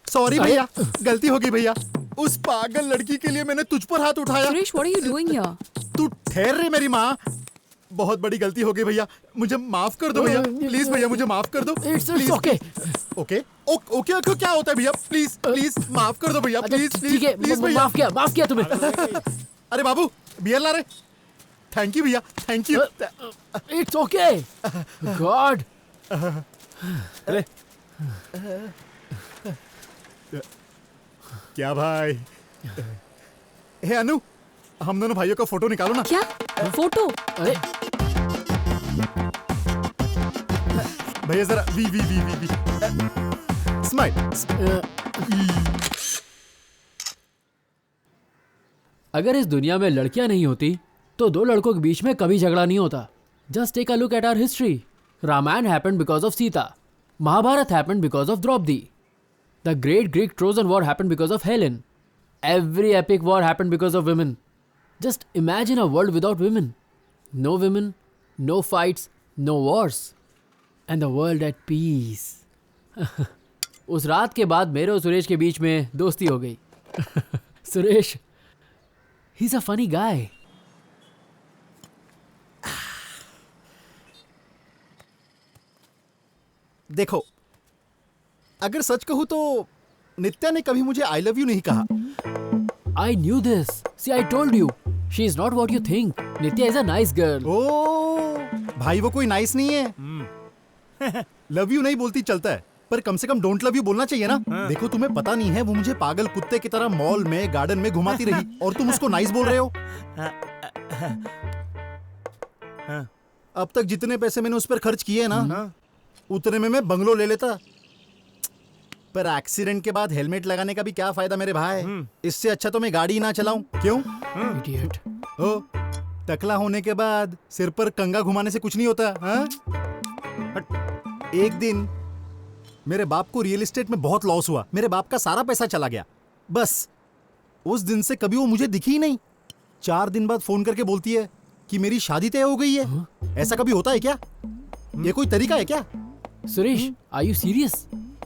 सॉरी भैया, गलती हो गई भैया। उस पागल लड़की के लिए मैंने तुझ पर हाथ उठाया। Suresh, what are you doing here? तू ठहर रे मेरी माँ। बहुत बड़ी गलती हो गई भैया, मुझे माफ कर दो भैया। प्लीज भैया, मुझे माफ कर दो। It's okay. ओके ओके क्या होता है भैया? प्लीज माफ कर दो भैया। प्लीज ठीक है, प्लीज भैया। माफ किया तुम्हें। अरे बाबू, बियर ला रे। थैंक यू भैया, thank you. It's okay. God. अरे क्या भाई? हे अनु, हम दोनों भाइयों का फोटो निकालो ना। क्या फोटो? अरे भैया जरा वी स्माइल। अगर इस दुनिया में लड़कियां नहीं होती तो दो लड़कों के बीच में कभी झगड़ा नहीं होता। Just take a look at our history. Ramayan happened because of Sita. Mahabharat happened because of Draupadi. The great Greek Trojan War happened because of Helen. Every epic war happened because of women. Just imagine a world without women. No women, no fights, no wars. And the world at peace. उस रात के बाद मेरे और सुरेश के बीच में दोस्ती हो गई। Suresh, he's a funny guy. देखो, अगर सच कहूं तो नित्या ने कभी मुझे आई लव यू नहीं कहा। I knew this. See, I told you. She is not what you think. Nitya is a nice girl. ओ भाई, वो कोई नाइस नहीं है। लव यू नहीं बोलती चलता है, पर कम से कम डोंट लव यू बोलना चाहिए ना। देखो, तुम्हें पता नहीं है, वो मुझे पागल कुत्ते की तरह मॉल में, गार्डन में घुमाती रही और तुम उसको नाइस बोल रहे हो। अब तक जितने पैसे मैंने उस पर खर्च किए ना, उतने में मैं बंगलो ले लेता। पर एक्सीडेंट के बाद हेलमेट लगाने का भी क्या फायदा मेरे भाई? इससे अच्छा तो मैं गाड़ी ही ना चलाऊं। क्यों? Idiot. ओ, टकला होने के बाद सिर पर कंगा घुमाने से कुछ नहीं होता। हाँ? एक दिन मेरे बाप को रियल एस्टेट में बहुत लॉस हुआ। मेरे बाप का सारा पैसा चला गया। बस उस दिन से कभी वो मुझे दिखी ही नहीं। 4 दिन बाद फोन करके बोलती है कि मेरी शादी तय हो गई है। ऐसा कभी होता है क्या? ये कोई तरीका है क्या? Suresh, are you serious?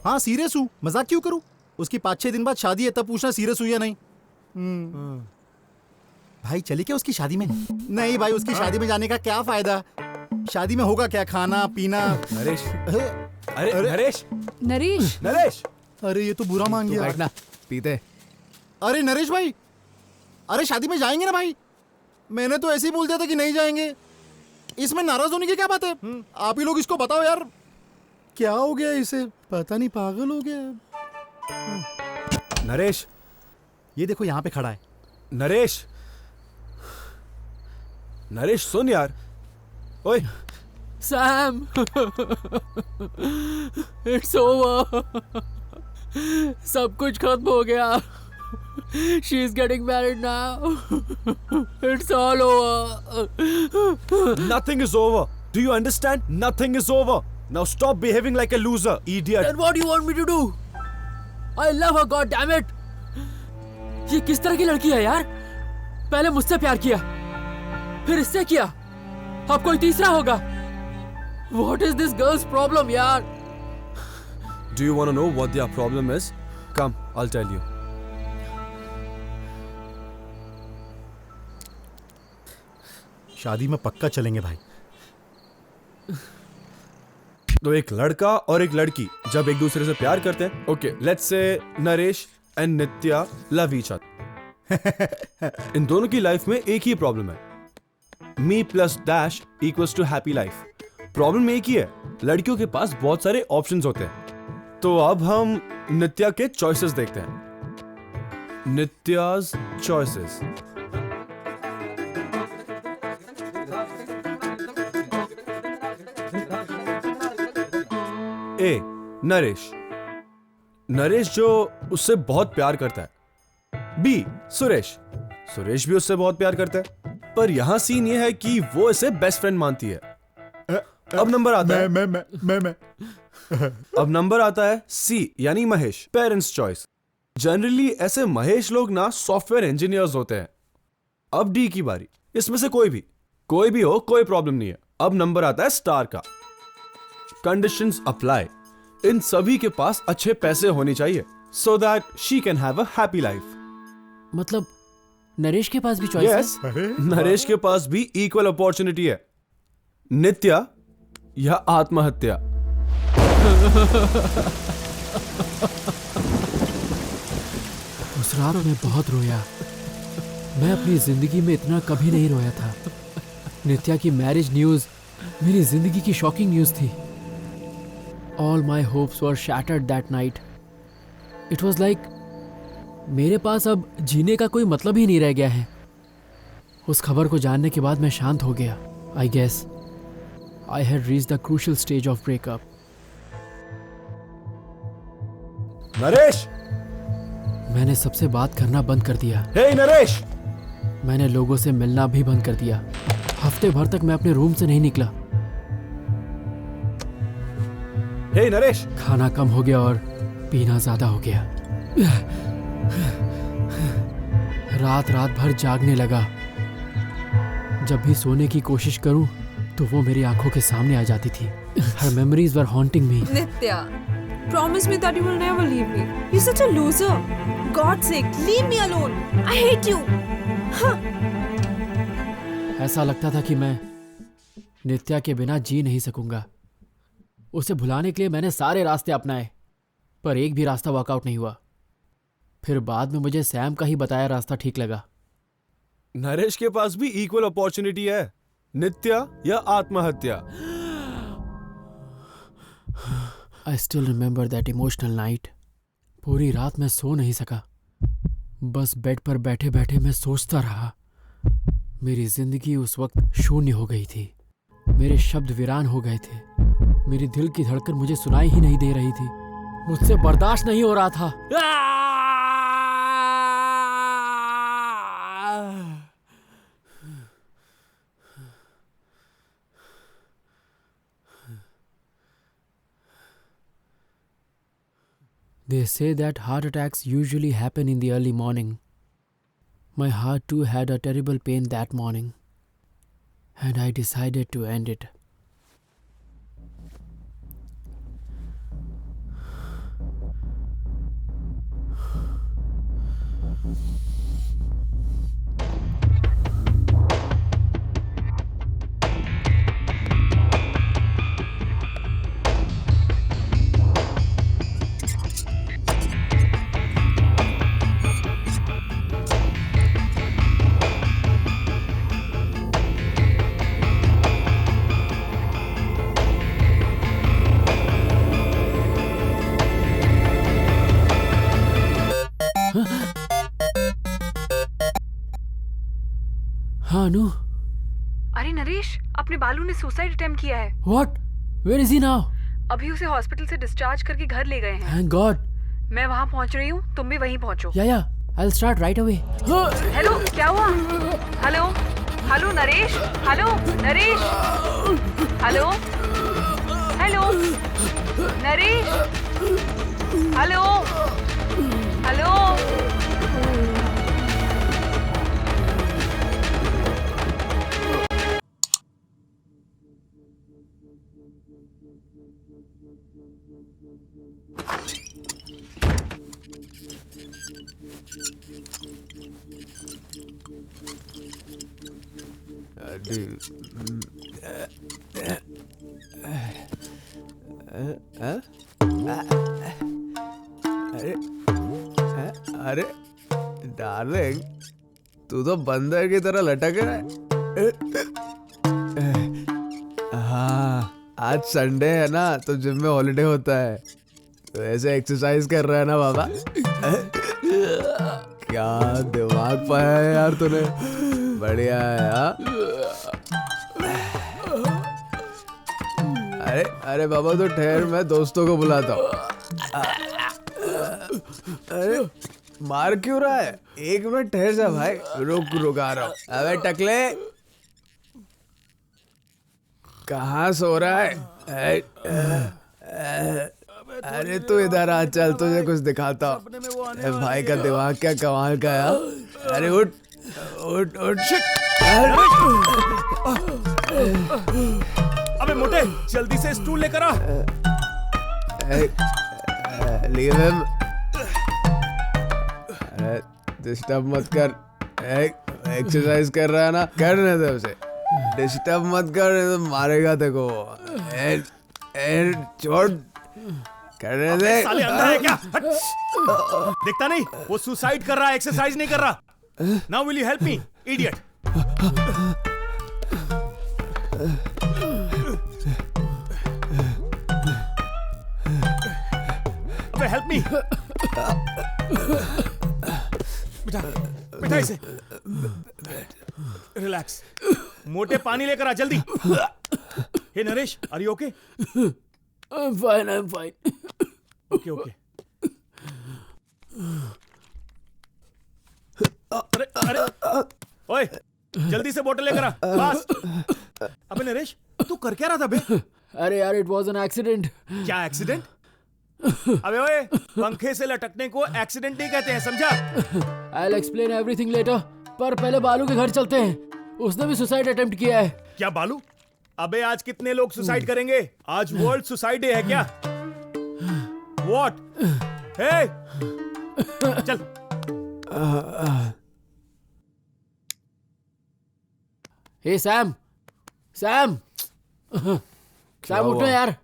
हाँ, सीरियस हूँ। मजाक क्यों करूँ? उसकी 5-6 दिन बाद शादी है, तब पूछना सीरियस हुई या नहीं। भाई चली क्या उसकी शादी में? नहीं भाई, उसकी शादी में जाने का क्या फायदा? शादी में होगा क्या? खाना पीना। नरेश, अरे नरेश, नरेश। अरे ये तो बुरा मान गया। बैठना, पीते। अरे नरेश भाई, अरे शादी में जाएंगे ना भाई? मैंने तो ऐसे ही बोल दिया था कि नहीं जाएंगे। इसमें नाराज होने की क्या बात है? आप ही लोग इसको बताओ यार, क्या हो गया इसे? पता नहीं, पागल हो गया। नरेश, ये देखो यहाँ पे खड़ा है। नरेश सुन यार, ओए Sam! It's over. सब कुछ खत्म हो गया. She's getting married now. It's all over. Nothing is over. Do you understand? Nothing is over. Now stop behaving like a loser, idiot. Then what do you want me to do? I love her, God damn it. ये किस तरह की लड़की है यार? पहले मुझसे प्यार किया, फिर इससे किया, अब कोई तीसरा होगा. What is this girl's problem, यार? Do you want to know what their problem is? Come, I'll tell you. शादी में पक्का चलेंगे भाई. तो एक लड़का और एक लड़की जब एक दूसरे से प्यार करते हैं, okay, let's say Naresh and Nitya love each other. इन दोनों की लाइफ में एक ही प्रॉब्लम है. Me plus dash equals to happy life. Problem एक ही है, लड़कियों के पास बहुत सारे ऑप्शंस होते हैं. तो अब हम नित्या के चॉइसेस देखते हैं. नित्याज चॉइसेस. ए, नरेश. नरेश जो उससे बहुत प्यार करता है. बी, सुरेश. सुरेश भी उससे बहुत प्यार करता है, पर यहां सीन ये है कि वो इसे बेस्ट फ्रेंड मानती है. अब नंबर आता है मैं अब नंबर आता है सी यानी महेश, पेरेंट्स चॉइस. जनरली ऐसे महेश लोग ना सॉफ्टवेयर इंजीनियर्स होते हैं. अब डी की बारी. इसमें से कोई भी हो, कोई प्रॉब्लम नहीं है. अब नंबर आता है स्टार का. Conditions apply. इन सभी के पास अच्छे पैसे होने चाहिए so that she can have a happy life. मतलब नरेश के पास भी चॉइस yes, है? नरेश के पास भी इक्वल अपॉर्चुनिटी है. नित्या या आत्महत्या. उस रात में बहुत रोया. मैं अपनी जिंदगी में इतना कभी नहीं रोया था. नित्या की मैरिज न्यूज मेरी जिंदगी की शॉकिंग न्यूज थी. All my hopes were shattered that night. It was like मेरे पास अब जीने का कोई मतलब ही नहीं रह गया है. उस खबर को जानने के बाद मैं शांत हो गया. I guess I had reached the crucial stage of breakup. Naresh! मैंने सबसे बात करना बंद कर दिया. Hey नरेश! मैंने लोगों से मिलना भी बंद कर दिया. हफ्ते भर तक मैं अपने रूम से नहीं निकला. Hey नरेश! खाना कम हो गया और पीना ज्यादा हो गया. रात भर जागने लगा. जब भी सोने की कोशिश करूं तो वो मेरी आंखों के सामने आ जाती थी. Her memories were haunting me. Nitya, promise me that you will never leave me. You're such a loser. God's sake, leave me alone. I hate you. ऐसा लगता था कि मैं नित्या के बिना जी नहीं सकूंगा. उसे भुलाने के लिए मैंने सारे रास्ते अपनाए, पर एक भी रास्ता वर्कआउट नहीं हुआ. फिर बाद में मुझे सैम का ही बताया रास्ता ठीक लगा. नरेश के पास भी इक्वल अपॉर्चुनिटी है. नित्या या आत्महत्या. I still remember that emotional night. पूरी रात मैं सो नहीं सका. बस बेड पर बैठे बैठे मैं सोचता रहा. मेरी जिंदगी उस वक्त शून्य हो गई थी. मेरे शब्द वीरान हो गए थे. मेरी दिल की धड़कन मुझे सुनाई ही नहीं दे रही थी. मुझसे बर्दाश्त नहीं हो रहा था. They say that heart attacks usually happen in the early morning. My heart too had a terrible pain that morning, and I decided to end it. I अरे नरेश, अपने बालू ने सुसाइड अटेम्प्ट किया है। What? Where is he now? अभी उसे hospital से discharge करके घर ले गए हैं। Thank God. मैं वहाँ पहुँच रही हूँ, तुम भी वहीं पहुँचो। Yeah. I'll start right away. Hello, क्या हुआ? Hello, hello Naresh, hello Naresh, hello, hello Naresh, hello, hello. अरे डार्लिंग, तू तो बंदर की तरह लटक रहा है। हाँ, आज संडे है ना, तो जिम में हॉलीडे होता है, तो ऐसे एक्सरसाइज कर रहा है ना बाबा। क्या दिमाग पाया है यार तूने, बढ़िया है। अरे बाबा तो ठहर, मैं दोस्तों को बुलाता हूँ। अरे मार क्यों रहा है, एक मिनट ठहर जा भाई, रुक आ रहा हूँ। अबे टकले, कहाँ सो रहा है? अरे तू इधर आ, चल तुझे कुछ दिखाता हूँ। भाई का दिमाग क्या कमाल का है। अरे उठ। अबे मोटे, जल्दी से स्टूल लेकर आ। Leave him. डिस्टर्ब मत कर, एक्सरसाइज कर रहा है ना, करने दे उसे, डिस्टर्ब मत कर, तो मारेगा देखो। छोड़, करने दे। साले अंधा है क्या? हट। देखता नहीं, वो सुसाइड कर रहा है, एक्सरसाइज नहीं कर रहा। Now will you help me, idiot? अबे हेल्प मी। बिठा इसे। रिलैक्स। मोटे पानी लेकर आ जल्दी। Hey Naresh, are you okay? I'm fine. Okay. अरे ओए, जल्दी से बोतल लेकर आ, बस। अबे नरेश, तू कर क्या रहा था बे? अरे यार, it was an accident. क्या एक्सीडेंट? अबे ओए, पंखे से लटकने को एक्सीडेंट नहीं कहते हैं, समझा? I'll explain everything later. पर पहले बालू के घर चलते हैं, उसने भी सुसाइड अटेम्प्ट किया है। क्या बालू? अबे आज कितने लोग सुसाइड करेंगे? आज वर्ल्ड सुसाइड डे है क्या? What? Hey! चल। Hey Sam, उठो यार।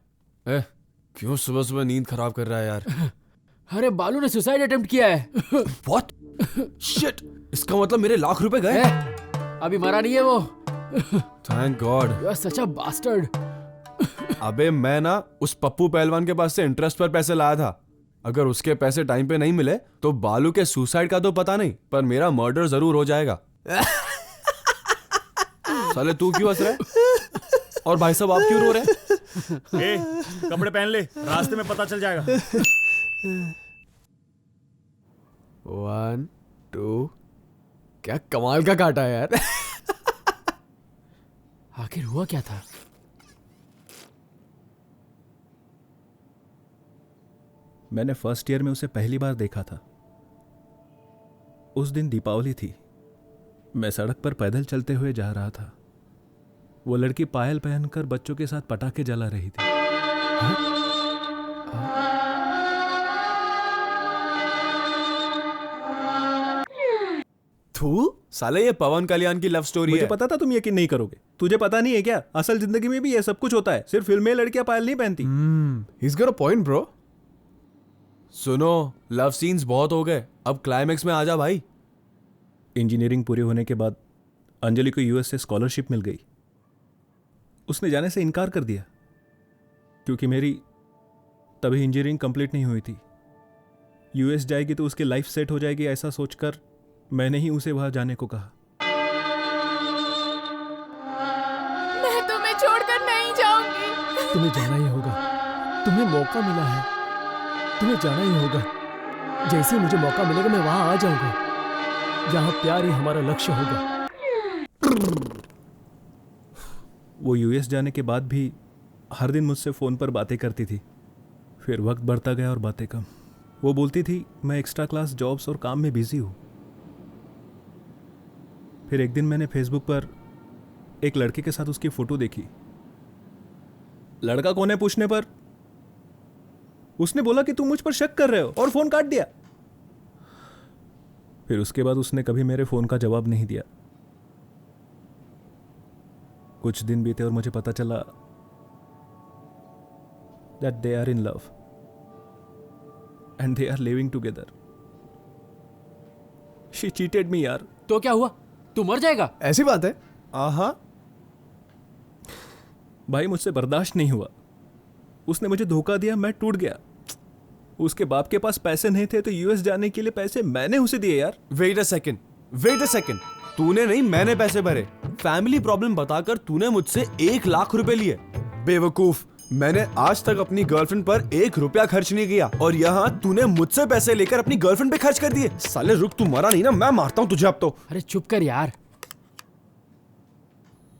क्यों सुबह नींद खराब कर रहा है यार? अरे बालू ने सुसाइड अटेम्प्ट किया है। What? Shit! इसका मतलब मेरे ₹1,00,000 गए? अभी मरा नहीं है वो। Thank God. You are such a bastard. अबे मैं ना उस पप्पू पहलवान के पास से इंटरेस्ट पर पैसे लाया था। अगर उसके पैसे टाइम पे नहीं मिले तो बालू के सुसाइड का तो पता नहीं, पर मेरा मर्डर जरूर हो जाएगा। साले तू क्यों हंस रहा है? और भाई साहब आप क्यों रो रहे हैं? कपड़े पहन ले, रास्ते में पता चल जाएगा। 1 2, क्या कमाल का काटा है यार। आखिर हुआ क्या था? मैंने फर्स्ट ईयर में उसे पहली बार देखा था। उस दिन दीपावली थी। मैं सड़क पर पैदल चलते हुए जा रहा था। वो लड़की पायल पहनकर बच्चों के साथ पटाखे जला रही थी। तू साले, ये पवन कल्याण की लव स्टोरी है। मुझे पता था तुम यकीन नहीं करोगे। तुझे पता नहीं है क्या, असल जिंदगी में भी ये सब कुछ होता है। सिर्फ फिल्म में लड़कियां पायल नहीं पहनती। He's got a point, bro. सुनो, लव सीन्स बहुत हो गए, अब क्लाइमेक्स में आ जा भाई। इंजीनियरिंग पूरी होने के बाद अंजलि को यूएस से स्कॉलरशिप मिल गई। उसने जाने से इनकार कर दिया क्योंकि मेरी तभी इंजीनियरिंग कंप्लीट नहीं हुई थी। यूएस जाएगी तो उसकी लाइफ सेट हो जाएगी, ऐसा सोचकर मैंने ही उसे वहां जाने को कहा। नहीं जाऊंगी। तुम्हें जाना ही होगा, तुम्हें मौका मिला है, तुम्हें जाना ही होगा। जैसे ही मुझे मौका मिलेगा मैं वहां आ जाऊंगा, जहां प्यार ही हमारा लक्ष्य होगा। वो यूएस जाने के बाद भी हर दिन मुझसे फ़ोन पर बातें करती थी। फिर वक्त बढ़ता गया और बातें कम। वो बोलती थी मैं एक्स्ट्रा क्लास जॉब्स और काम में बिजी हूँ। फिर एक दिन मैंने फेसबुक पर एक लड़के के साथ उसकी फ़ोटो देखी। लड़का कौन है पूछने पर उसने बोला कि तुम मुझ पर शक कर रहे हो और फ़ोन काट दिया। फिर उसके बाद उसने कभी मेरे फ़ोन का जवाब नहीं दिया। कुछ दिन बीते और मुझे पता चला that they are in love and they are living together. She cheated me यार। तो क्या हुआ, तू मर जाएगा? ऐसी बात है? आहा भाई मुझसे बर्दाश्त नहीं हुआ। उसने मुझे धोखा दिया, मैं टूट गया। उसके बाप के पास पैसे नहीं थे तो यूएस जाने के लिए पैसे मैंने उसे दिए यार। वेट अ सेकंड, तूने नहीं मैंने पैसे भरे। फैमिली प्रॉब्लम बताकर तूने मुझसे 1 लाख रुपए लिए। बेवकूफ, मैंने आज तक अपनी गर्लफ्रेंड पर 1 रुपया खर्च नहीं किया और यहाँ तूने मुझसे पैसे लेकर अपनी गर्लफ्रेंड पे खर्च कर दिए। साले रुक, तू मरा नहीं ना, मैं मारता हूँ तुझे अब तो। अरे चुप कर यार।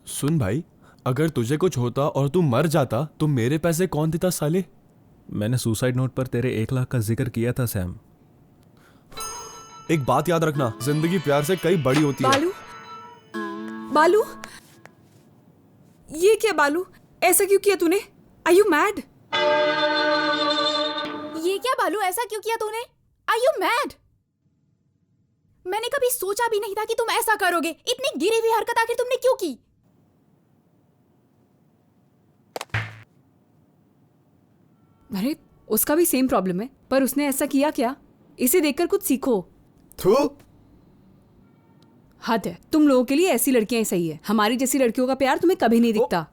सुन भाई, अगर तुझे कुछ होता और तू मर जाता तो मेरे पैसे कौन देता साले? मैंने सुसाइड नोट पर तेरे 1 लाख का जिक्र किया था सैम। एक बात याद रखना, जिंदगी प्यार से कई बड़ी होती है। बालू, ये क्या बालू, ऐसा क्यों किया तूने? Are you mad? ये क्या बालू, ऐसा क्यों किया तूने? Are you mad? मैंने कभी सोचा भी नहीं था कि तुम ऐसा करोगे। इतनी गिरी हुई हरकत आखिर तुमने क्यों की? अरे उसका भी सेम प्रॉब्लम है, पर उसने ऐसा किया क्या? इसे देखकर कुछ सीखो। हद है, तुम लोगों के लिए ऐसी लड़कियां ही सही है। हमारी जैसी लड़कियों का प्यार तुम्हें कभी नहीं दिखता।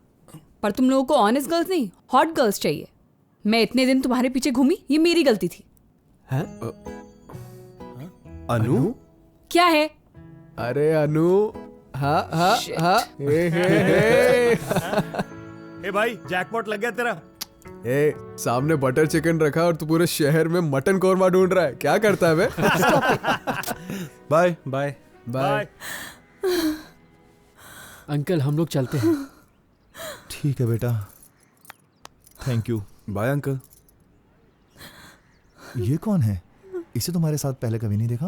पर तुम लोगों को ऑनेस्ट गर्ल्स नहीं, हॉट गर्ल्स चाहिए। मैं इतने दिन तुम्हारे पीछे घूमी, ये मेरी गलती थी। हैं? अनु? क्या है? अरे अनु, हाँ हाँ हाँ, ए भाई, जैकपॉट लग गया तेरा। ए, सामने बटर चिकन रखा और तू पूरे शहर में मटन कोरमा ढूंढ रहा है। क्या करता है बे? Bye bye bye. अंकल हम लोग चलते हैं। ठीक है बेटा, थैंक यू। Bye uncle. ये कौन है? इसे तुम्हारे साथ पहले कभी नहीं देखा।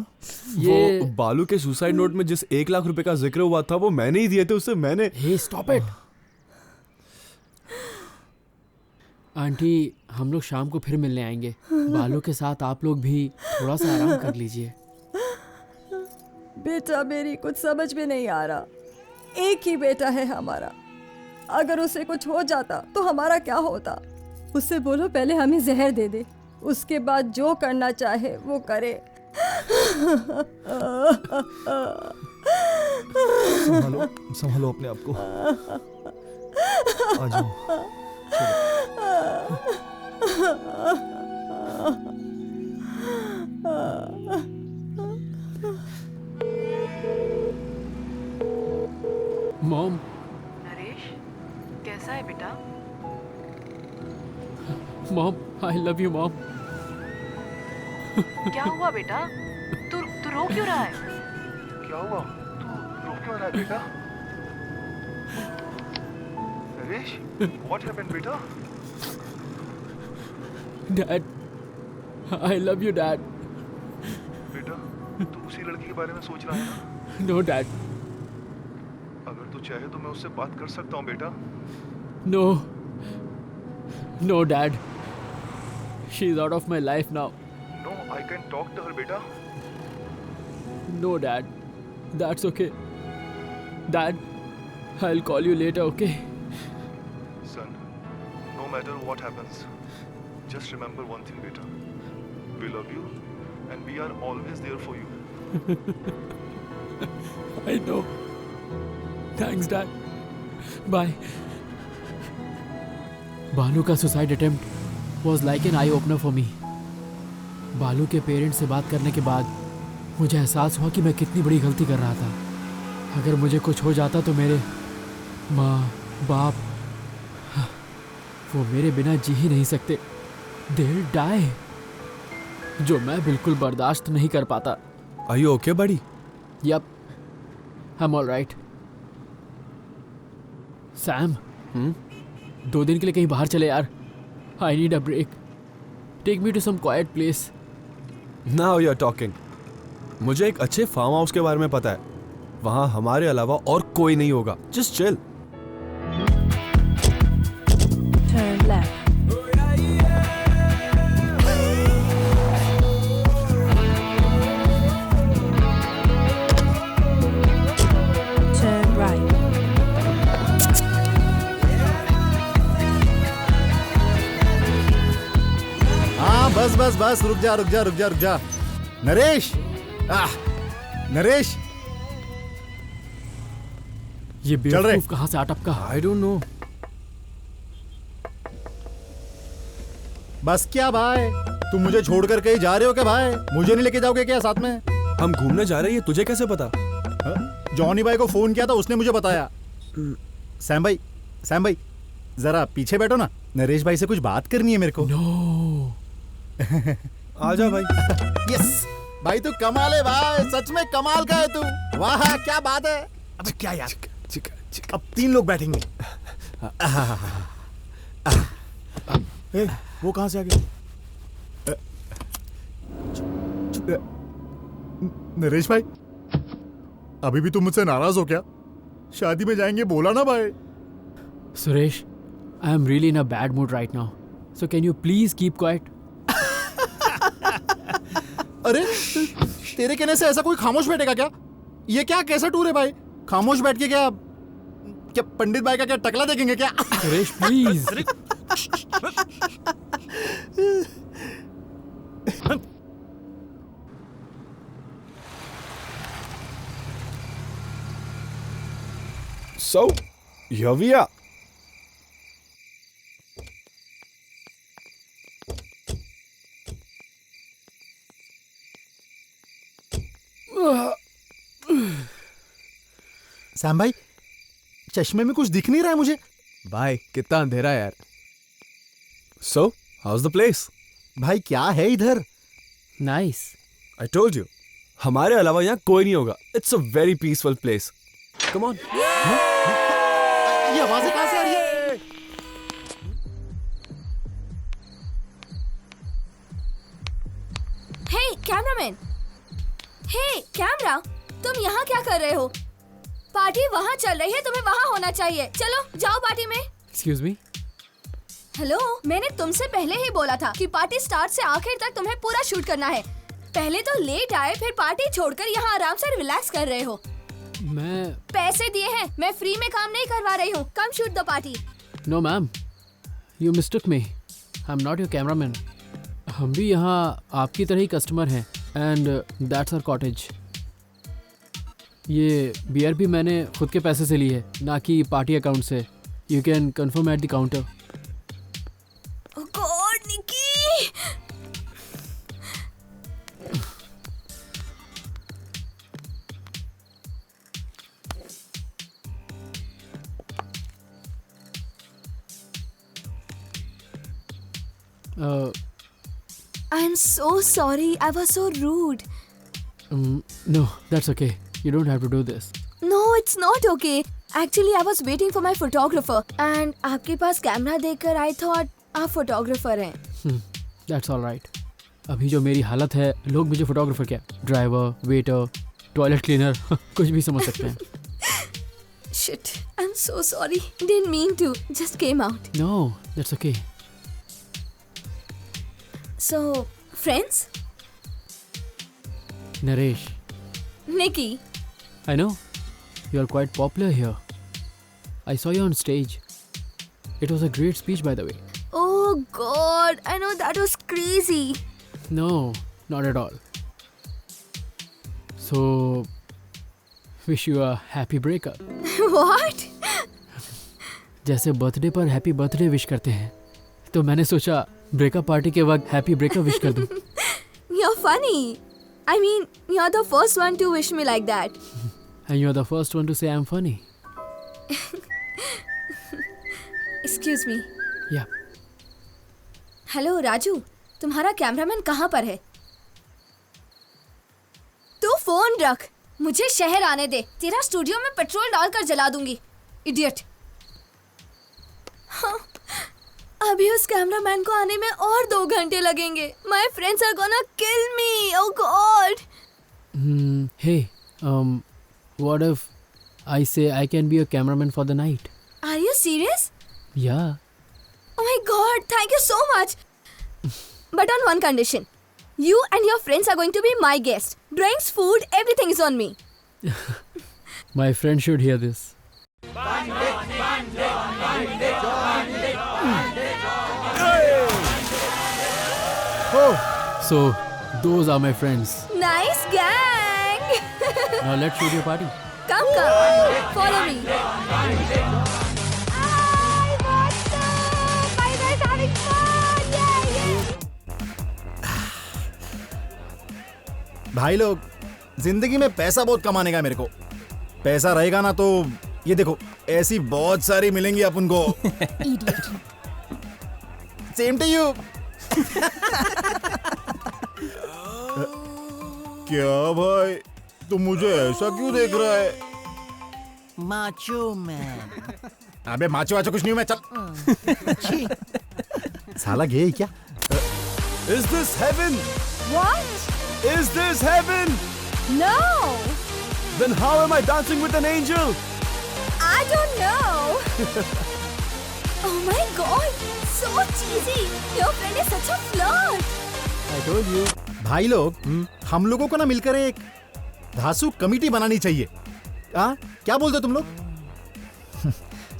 वो बालू के सुसाइड नोट में जिस 1 लाख रुपए का जिक्र हुआ था वो मैंने ही दिए थे उसे। मैंने। हे स्टॉप इट। आंटी, हम लोग शाम को फिर मिलने आएंगे। बालू के साथ आप लोग भी थोड़ा सा आराम कर लीजिए। बेटा, मेरी कुछ समझ में नहीं आ रहा। एक ही बेटा है हमारा, अगर उसे कुछ हो जाता तो हमारा क्या होता? उससे बोलो पहले हमें जहर दे दे, उसके बाद जो करना चाहे वो करे। संभालो अपने आप को। आ जाओ। मॉम। नरेश, कैसा है बेटा? Mom, I love you mom. क्या हुआ बेटा? तू रो क्यों रहा है? क्या हुआ? तू रो क्यों रहा है बेटा? नरेश, what happened बेटा? Dad, I love you dad. बेटा, तू उसी लड़की के बारे में सोच रहा है ना? No dad. अगर तू चाहे तो मैं उससे बात कर सकता हूँ बेटा। No, no dad, she is out of my life now. No, I can talk to her बेटा। No dad, that's okay. Dad, I'll call you later, okay? Son, no matter what happens, just remember one thing बेटा, we love you and we are always there for you. I know. Thanks dad. Bye. बालू का suicide attempt was like an eye opener for me. बालू के parents से बात करने के बाद मुझे एहसास हुआ कि मैं कितनी बड़ी गलती कर रहा था। अगर मुझे कुछ हो जाता तो मेरे माँ, बाप वो मेरे बिना जी ही नहीं सकते। They'll die, जो मैं बिल्कुल बर्दाश्त नहीं कर पाता। Are you okay, buddy? Yup, I'm all right. Sam, 2 दिन के लिए कहीं बाहर चले यार। I need a break. Take me to some quiet place. Now you're talking. मुझे एक अच्छे फार्म हाउस के बारे में पता है। वहाँ हमारे अलावा और कोई नहीं होगा। Just chill. Turn left. Turn right. हाँ बस बस बस रुक जा रुक जा रुक जा रुक जा। नरेश, नरेश, ये चल रहे बेवकूफ कहाँ से अटपका? I don't know. बस क्या भाई, तुम मुझे छोड़कर कहीं जा रहे हो क्या भाई? मुझे नहीं लेके जाओगे क्या साथ में? हम घूमने जा रहे हैं, तुझे कैसे पता? जॉनी भाई को फोन किया था, उसने मुझे बताया। सैम भाई जरा पीछे बैठो ना, नरेश भाई से कुछ बात करनी है मेरे को। No. आजा भाई। यस भाई, तू कमाल है भाई, सच में कमाल का है तू। वाह क्या बात है। अबे क्या यार, अब 3 लोग बैठेंगे। वो कहां से आ गया? नरेश भाई, अभी भी तुम मुझसे नाराज हो क्या? शादी में जाएंगे बोला ना भाई। Suresh, I am really in a bad mood right now. So can you please keep quiet? अरे तेरे कहने से ऐसा कोई खामोश बैठेगा क्या? ये क्या कैसा टूर है भाई? खामोश बैठ के क्या पंडित भाई का क्या टकला देखेंगे क्या? Suresh please. So, here we are. Sam भाई, चश्मे में कुछ दिख नहीं रहा है मुझे। भाई कितना अंधेरा है यार। So, how's the place? भाई क्या है इधर? Nice. I told you. हमारे अलावा यहाँ कोई नहीं होगा। It's a very peaceful place. Come on. ये आवाजें कहाँ से आ रही है? हे कैमरामैन, हे कैमरा, तुम यहाँ क्या कर रहे हो? पार्टी वहाँ चल रही है, तुम्हें वहाँ होना चाहिए। चलो जाओ पार्टी में। Excuse me? हेलो, मैंने तुमसे पहले ही बोला था कि पार्टी स्टार्ट से आखिर तक तुम्हें पूरा शूट करना है। पहले तो लेट आए, फिर पार्टी छोड़कर यहाँ आराम से रिलैक्स कर रहे हो। मैं पैसे दिए हैं, मैं फ्री में काम नहीं करवा रही हूँ। Come shoot the party. No ma'am, you mistook me. I'm not your cameraman. हम भी यहाँ आपकी तरह ही कस्टमर हैं and that's our cottage. ये बियर भी मैंने खुद के पैसे से ली है, ना कि पार्टी अकाउंट से। You can confirm at the counter. Oh God, Nikki! I'm so sorry. I was so rude. No, that's okay. You don't have to do this. No, it's not okay. Actually, I was waiting for my photographer, and आपके पास camera देखकर I thought आप photographer हैं। That's all right. अभी जो मेरी हालत है, लोग मुझे फोटोग्राफर क्या, ड्राइवर, वेटर, टॉयलेट क्लीनर, कुछ भी समझ सकते हैं। Shit, I'm so sorry. Didn't mean to. Just came out. No, that's okay. So, friends? Naresh. Nikki. I know. You are quite popular here. I saw you on stage. It was a great speech, by the way. Oh God, I know that was crazy. No, not at all. So, wish you a happy breakup. What? जैसे birthday पर happy birthday wish करते हैं, तो मैंने सोचा breakup party के वक्त happy breakup wish कर दूं। You're funny. I mean, you're the first one to wish me like that. And you're the first one to say I'm funny. Excuse me. Yeah. Hello Raju, तुम्हारा cameraman कहाँ पर है? तू phone रख, मुझे शहर आने दे। तेरा स्टूडियो में पेट्रोल डालकर जला दूंगी, इडियट। हाँ, अभी उस कैमरामैन को आने में और 2 घंटे लगेंगे। My friends are gonna kill me, oh God. Hey, what if I say I can be a cameraman for the night? Are you serious? Yeah. Oh my god, thank you so much. But on one condition. You and your friends are going to be my guests. Drinks, food, everything is on me. My friend should hear this. So, those are my friends. Nice gang. Now let's shoot your party. Come, follow me. Hi, what's up? Are you guys having fun? Yeah. भाई लोग, जिंदगी में पैसा बहुत कमाने का है मेरे को। पैसा रहेगा ना तो ये देखो ऐसी बहुत सारी मिलेंगी अपन को। Same to you. क्या भाई, तुम मुझे ऐसा क्यों देख रहा है? Macho man. अबे माचो वाचो कुछ नहीं हूं मैं, चल। साला गे है क्या? Is this heaven? What? Is this heaven? No. Then how am I dancing with an angel? I don't know. Oh my god, so cheesy. Your friend is such a flirt. I told you. भाई लोग, हम लोगों को ना मिलकर एक धासु committee बनानी चाहिए। हाँ, क्या बोलते हो तुम लोग?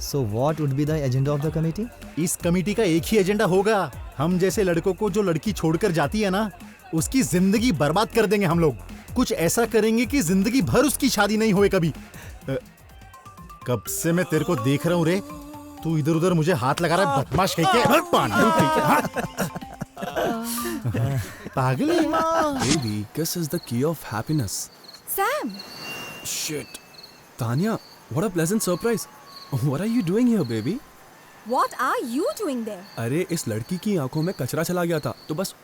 So what would be the agenda of the committee? इस कमेटी का एक ही एजेंडा होगा। हम जैसे लड़कों को जो लड़की छोड़कर जाती है ना, उसकी जिंदगी बर्बाद कर देंगे हम लोग। कुछ ऐसा करेंगे कि जिंदगी भर उसकी शादी नहीं होए कभी। कब से मैं तेरे को देख रहा हूँ रे, तू इधर उधर मुझे हाथ लगा रहा है, बदमाश कह के। पागल है। Baby, kiss is the key of happiness. Sam. Shit. Tanya, what a pleasant surprise. What are you doing here, baby? What are you doing there? अरे इस लड़की की आंखों में कचरा चला गया था, तो बस।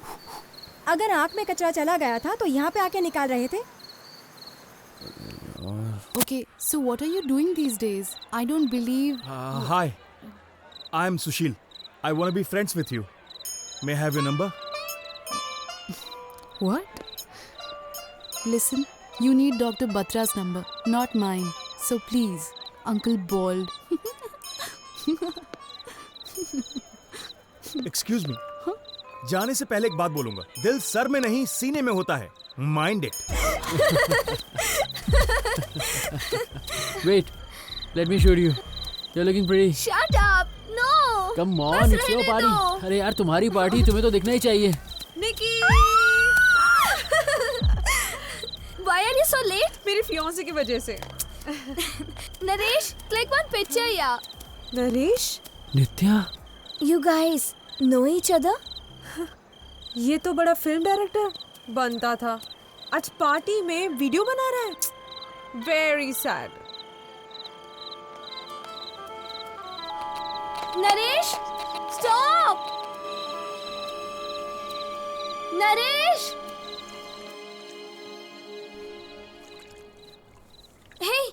अगर आंख में कचरा चला गया था तो यहाँ पे आके निकाल रहे थे। Okay, so what are you doing these days? I don't believe. Hi, I'm Sushil. I want to be friends with you. May I have your number? What? Listen, you need Dr. Batra's number, not mine. So please, Uncle Bald. Excuse me. जाने से पहले एक बात बोलूंगा। दिल sir में नहीं सीने में होता है। Mind it. Wait, let me shoot you. You're looking pretty. Shut up. No. Come on, it's your party. अरे यार तुम्हारी पार्टी, तुम्हें तो दिखना ही चाहिए। निकी। Why are you so late? मेरी फियांसे की वजह से। नरेश, click one picture या। नरेश? नित्या। You guys know each other? ये तो बड़ा फिल्म डायरेक्टर बनता था, आज पार्टी में वीडियो बना रहा है। Very sad. Naresh, stop! Naresh! Hey!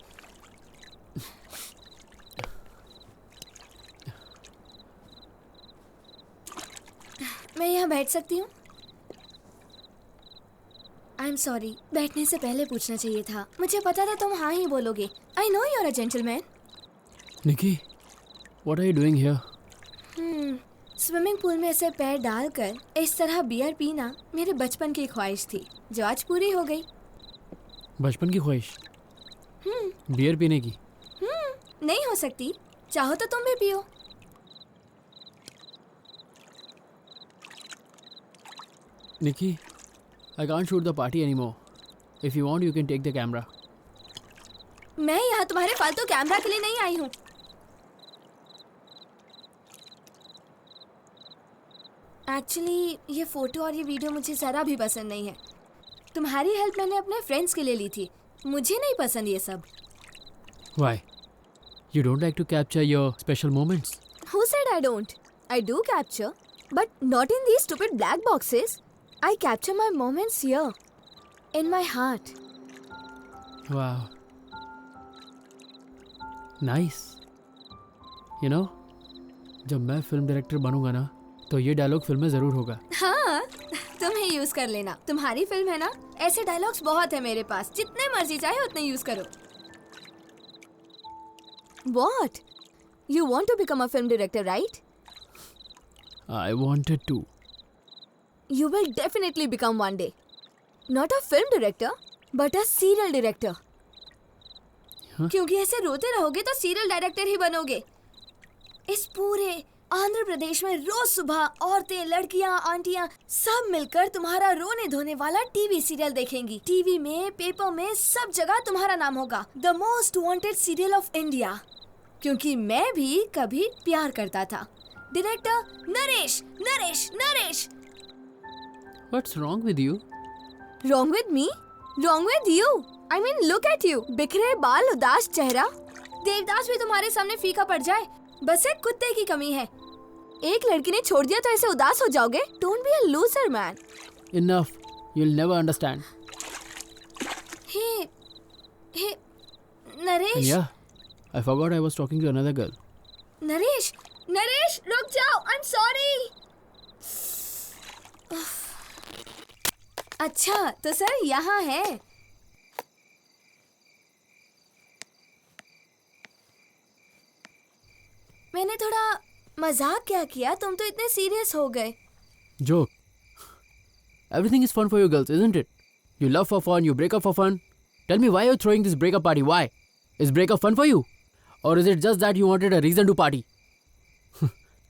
मैं यहाँ बैठ सकती हूँ? I'm sorry, बैठने से पहले पूछना चाहिए था। मुझे पता था तुम हाँ ही बोलोगे। I know you're a gentleman. Nikki, what are you doing here? Swimming pool में ऐसे पैर डालकर इस तरह बियर पीना मेरे बचपन की ख्वाहिश थी, जो आज पूरी हो गई। बचपन की ख्वाहिश? बियर पीने की? नहीं हो सकती, चाहो तो तुम भी पियो। Nikki, I can't shoot the party anymore. If you want, you can take the camera. मैं यहाँ तुम्हारे फालतू कैमरा के लिए नहीं आई हूँ। एक्चुअली ये फोटो और ये वीडियो मुझे ज़रा भी पसंद नहीं है। तुम्हारी हेल्प मैंने अपने फ्रेंड्स के लिए ली थी, मुझे नहीं पसंद ये सब। Why? You don't like to capture your special moments? Who said I don't? I do capture, But not in these stupid black boxes. I capture my moments here, in my heart. Wow. Nice. You know, जब मैं film director बनूंगा ना तो ये dialogue film में जरूर होगा. हाँ, तुम ही यूज कर लेना. तुम्हारी फिल्म है ना, ऐसे डायलॉग्स बहुत है मेरे पास. जितने मर्जी चाहे उतने यूज करो. What? You want to become a film director, right? I wanted to. You will definitely become one day. Not a film director, but a serial director. हाँ? क्योंकि ऐसे रोते रहोगे तो सीरियल डायरेक्टर ही बनोगे. इस पूरे आंध्र प्रदेश में रोज सुबह औरतें, लड़कियां, आंटियां सब मिलकर तुम्हारा रोने धोने वाला टीवी सीरियल देखेंगी. टीवी में, पेपर में, सब जगह तुम्हारा नाम होगा. The most wanted serial of India. क्योंकि मैं भी कभी प्यार करता था. Director Naresh, Naresh, Naresh. What's wrong with you? Wrong with me? Wrong with you? I mean, look at you. बिखरे बाल, उदास चेहरा. देवदास भी तुम्हारे सामने फीका पड़ जाए. बस एक कुत्ते की कमी है. एक लड़की ने छोड़ दिया तो ऐसे उदास हो जाओगे? Don't be a loser, man. Enough. You'll never understand. Hey, Naresh. Yeah. I forgot I was talking to another girl. Naresh, Naresh, रुक जाओ. I'm sorry. अच्छा, तो सर यहाँ है. मैंने थोड़ा मजाक क्या किया, तुम तो इतने सीरियस हो गए. Joke. Everything is fun for you girls, isn't it? You love for fun, you break up for fun. Tell me why you're throwing this breakup party. Why? Is breakup fun for you? Or is it just that you wanted a reason to party?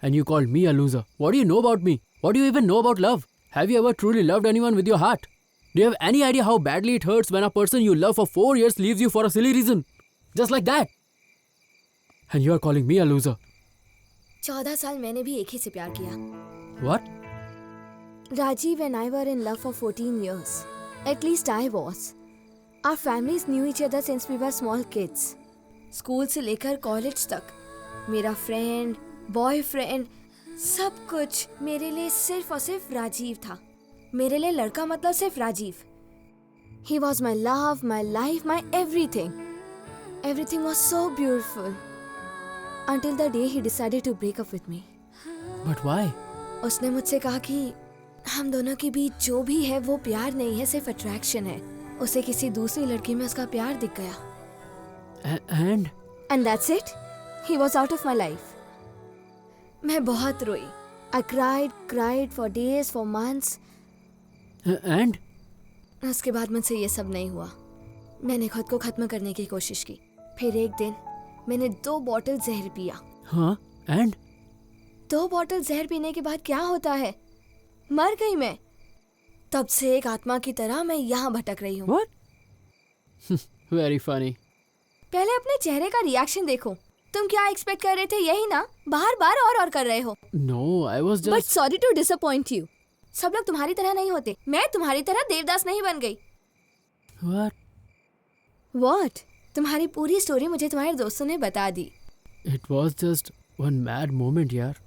And you called me a loser. What do you know about me? What do you even know about love? Have you ever truly loved anyone with your heart? Do you have any idea how badly it hurts when a person you love for 4 years leaves you for a silly reason? Just like that. And you are calling me a loser. 14 साल मैंने भी एक ही से प्यार किया. What? Rajiv and I were in love for 14 years. At least I was. Our families knew each other since we were small kids. School से लेकर college तक मेरा फ्रेंड, बॉयफ्रेंड, सब कुछ मेरे लिए सिर्फ और सिर्फ राजीव था. मेरे लिए लड़का मतलब सिर्फ Rajiv. He was my love, my life, my everything. Everything was so beautiful. Until the day he decided to break up with me. But why? उसने मुझसे कहा कि हम दोनों के बीच जो भी है वो प्यार नहीं है, सिर्फ अट्रैक्शन है. उसे किसी दूसरी लड़की में उसका प्यार दिख गया. And that's it. He was out of my life. मैं बहुत रोई. I cried for days, for months. And? उसके बाद मुझसे ये सब नहीं हुआ. मैंने खुद को खत्म करने की कोशिश की. फिर एक दिन मैंने 2 बॉटल जहर पिया. हाँ? And? 2 बॉटल जहर पीने के बाद क्या होता है? मर गई मैं. तब से एक आत्मा की तरह मैं यहाँ भटक रही हूँ. What? Very funny. पहले अपने चेहरे का रिएक्शन देखो. तुम क्या एक्सपेक्ट कर रहे थे? यही ना? बार और कर रहे हो. No, I was just. But sorry to disappoint you. सब लोग तुम्हारी तरह नहीं होते. मैं तुम्हारी तरह देवदास नहीं बन गई. What? तुम्हारी पूरी स्टोरी मुझे तुम्हारे दोस्तों ने बता दी. It was just one mad moment, यार.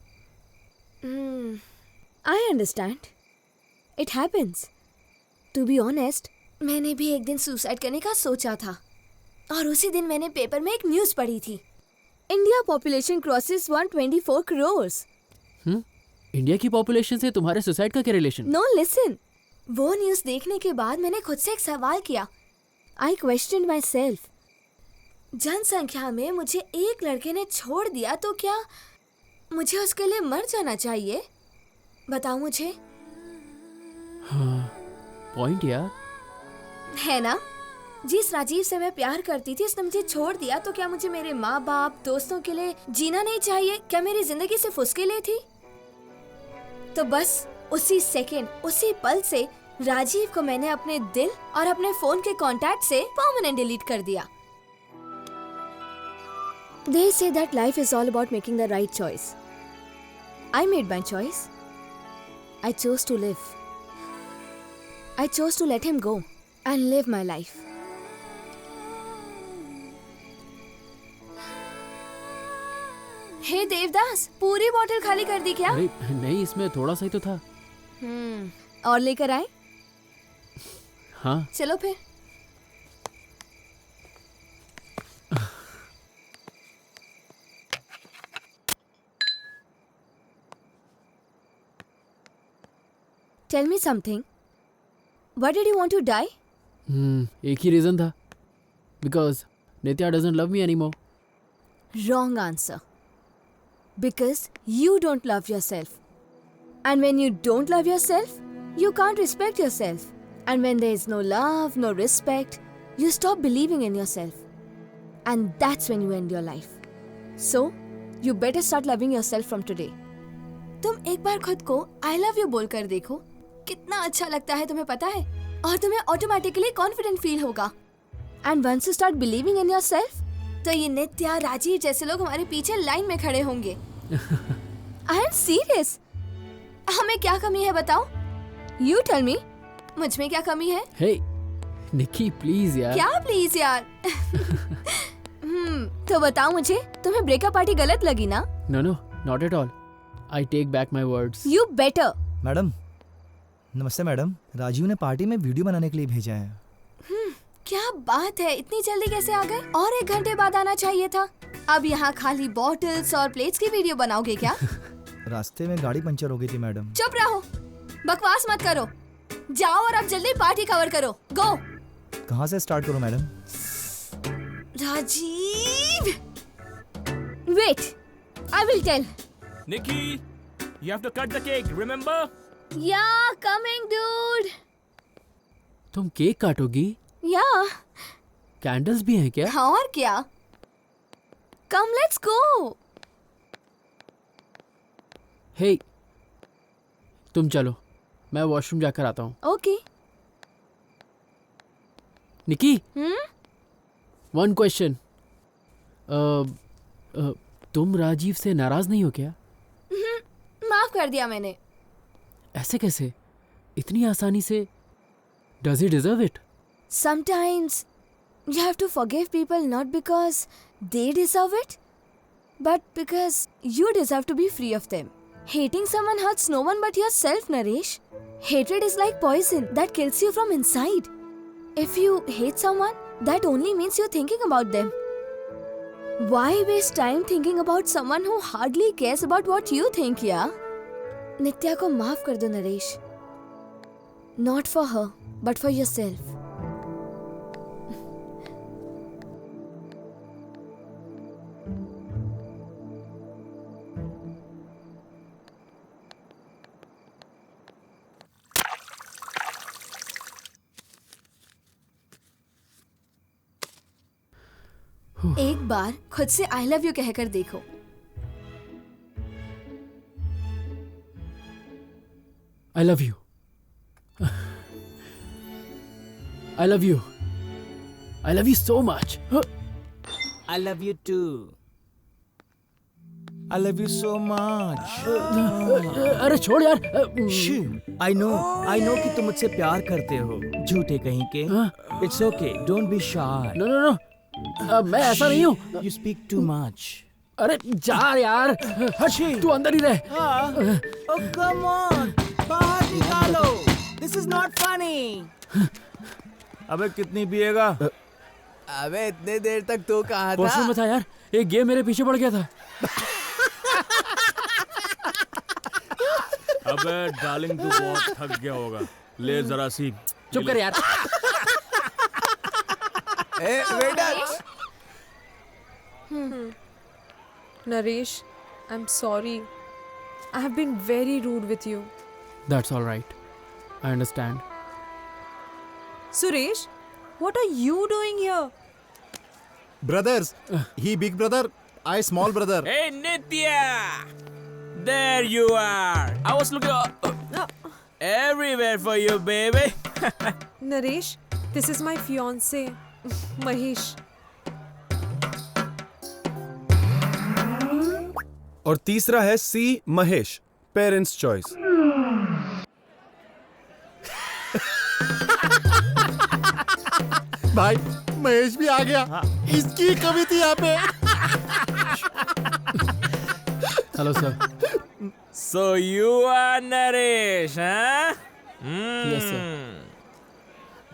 I understand. It happens. To be honest, मैंने भी एक दिन सुसाइड करने का सोचा था. और उसी दिन मैंने पेपर में एक न्यूज़ पढ़ी थी. India population crosses 124 crores. India की पॉपुलेशन से तुम्हारे सुसाइड का क्या रिलेशन? No, listen. वो न्यूज़ देखने के बाद मैंने खुद से एक सवाल किया. I questioned myself. जनसंख्या में मुझे एक लड़के ने छोड़ दिया तो क्या मुझे उसके लिए मर जाना चाहिए? बताओ मुझे. हाँ, पॉइंट यार. है ना? जिस राजीव से मैं प्यार करती थी उसने मुझे छोड़ दिया तो क्या मुझे मेरे माँ बाप, दोस्तों के लिए जीना नहीं चाहिए? क्या मेरी जिंदगी सिर्फ उसके लिए थी? तो बस उसी सेकंड, उसी पल से राजीव को मैंने अपने दिल और अपने फोन के कांटेक्ट से परमानेंट डिलीट कर दिया. They say that life is all about making the right choice. I made my choice. I chose to live. I chose to let him go and live my life. हे देवदास, पूरी बोतल खाली कर दी क्या? अरे नहीं, इसमें थोड़ा सा ही तो था। और लेकर आए? हाँ। चलो फिर। Tell me something. Why did you want to die? एक ही रीजन था, because Nitya doesn't love me anymore. Wrong answer. Because you don't love yourself. And when you don't love yourself, you can't respect yourself. And when there is no love, no respect, you stop believing in yourself. And that's when you end your life. So, you better start loving yourself from today. तुम एक बार खुद को I love you बोल कर देखो, कितना अच्छा लगता है तुम्हें पता है? और तुम्हें ऑटोमेटिकली कॉन्फिडेंट फील होगा। And once you start believing in yourself, तो ये नित्या, राजीव जैसे लोग हमारे पीछे लाइन में खड़े होंगे। I am serious. हमें क्या कमी है बताओ? You tell me. मुझ में क्या कमी है? Hey, निकी प्लीज यार। क्या प्लीज यार? तो बताओ मुझे, तुम्हें ब्रेकअप पार्टी गलत लगी ना? No, not at all. I take back my words. You better. Madam, नमस्ते मैडम। राजीव ने पार्टी में वीडियो बनाने के लिए भेजा है। क्या बात है, इतनी जल्दी कैसे आ गए? और 1 घंटे बाद आना चाहिए था। अब यहाँ खाली बॉटल्स और प्लेट्स की वीडियो बनाओगे क्या? रास्ते में गाड़ी पंचर हो गई थी मैडम। चुप रहो, बकवास मत करो। जाओ और अब जल्दी पार्टी कवर करो। गो। कहाँ से स्टार्ट करूँ madam? Rajiv, wait, I will tell. Nikki, you have to cut the cake, remember? Yeah, coming, dude. तुम केक काटोगी? Yeah. कैंडल्स भी हैं क्या? और क्या? Come, let's go. Hey, तुम चलो, मैं वॉशरूम जाकर आता हूँ। Okay. निकी, वन क्वेश्चन। तुम राजीव से नाराज नहीं हो क्या? माफ कर दिया मैंने। ऐसे कैसे? इतनी आसानी से? Does he deserve it? Sometimes you have to forgive people not because they deserve it, but because you deserve to be free of them. Hating someone hurts no one but yourself, Naresh. Hatred is like poison that kills you from inside. If you hate someone, that only means you're thinking about them. Why waste time thinking about someone who hardly cares about what you think, yeah? नित्या को माफ कर दो Naresh. Not for her, but for yourself. एक बार खुद से I love you कहकर देखो। I love you. I love you. I love you so much. I love you too. I love you so much. अरे छोड़ यार। I know कि तुम मुझसे प्यार करते हो, झूठे कहीं के। It's okay, don't be shy. No. मैं ऐसा नहीं हूँ। You speak too much. अरे जा यार, हट, तू अंदर ही रह। Oh come on, बाहर निकालो। This is not funny. अबे कितनी पिएगा? अबे इतने देर तक तो कहा था। वॉशरूम में था यार, एक गेम मेरे पीछे पड़ गया था। अबे डार्लिंग तू बहुत थक गया होगा, ले जरा सी। चुप कर यार। Naresh, I'm sorry. I have been very rude with you. That's all right. I understand. Suresh, what are you doing here? Brothers, he big brother, I small brother. Hey Nitya! There you are. I was looking everywhere for you, baby. Naresh, this is my fiance, Mahesh. और तीसरा है सी Mahesh, parents choice. भाई महेश भी आ गया। इसकी कमी थी यहाँ पे। Hello sir. So you are Naresh, huh? Yes, sir.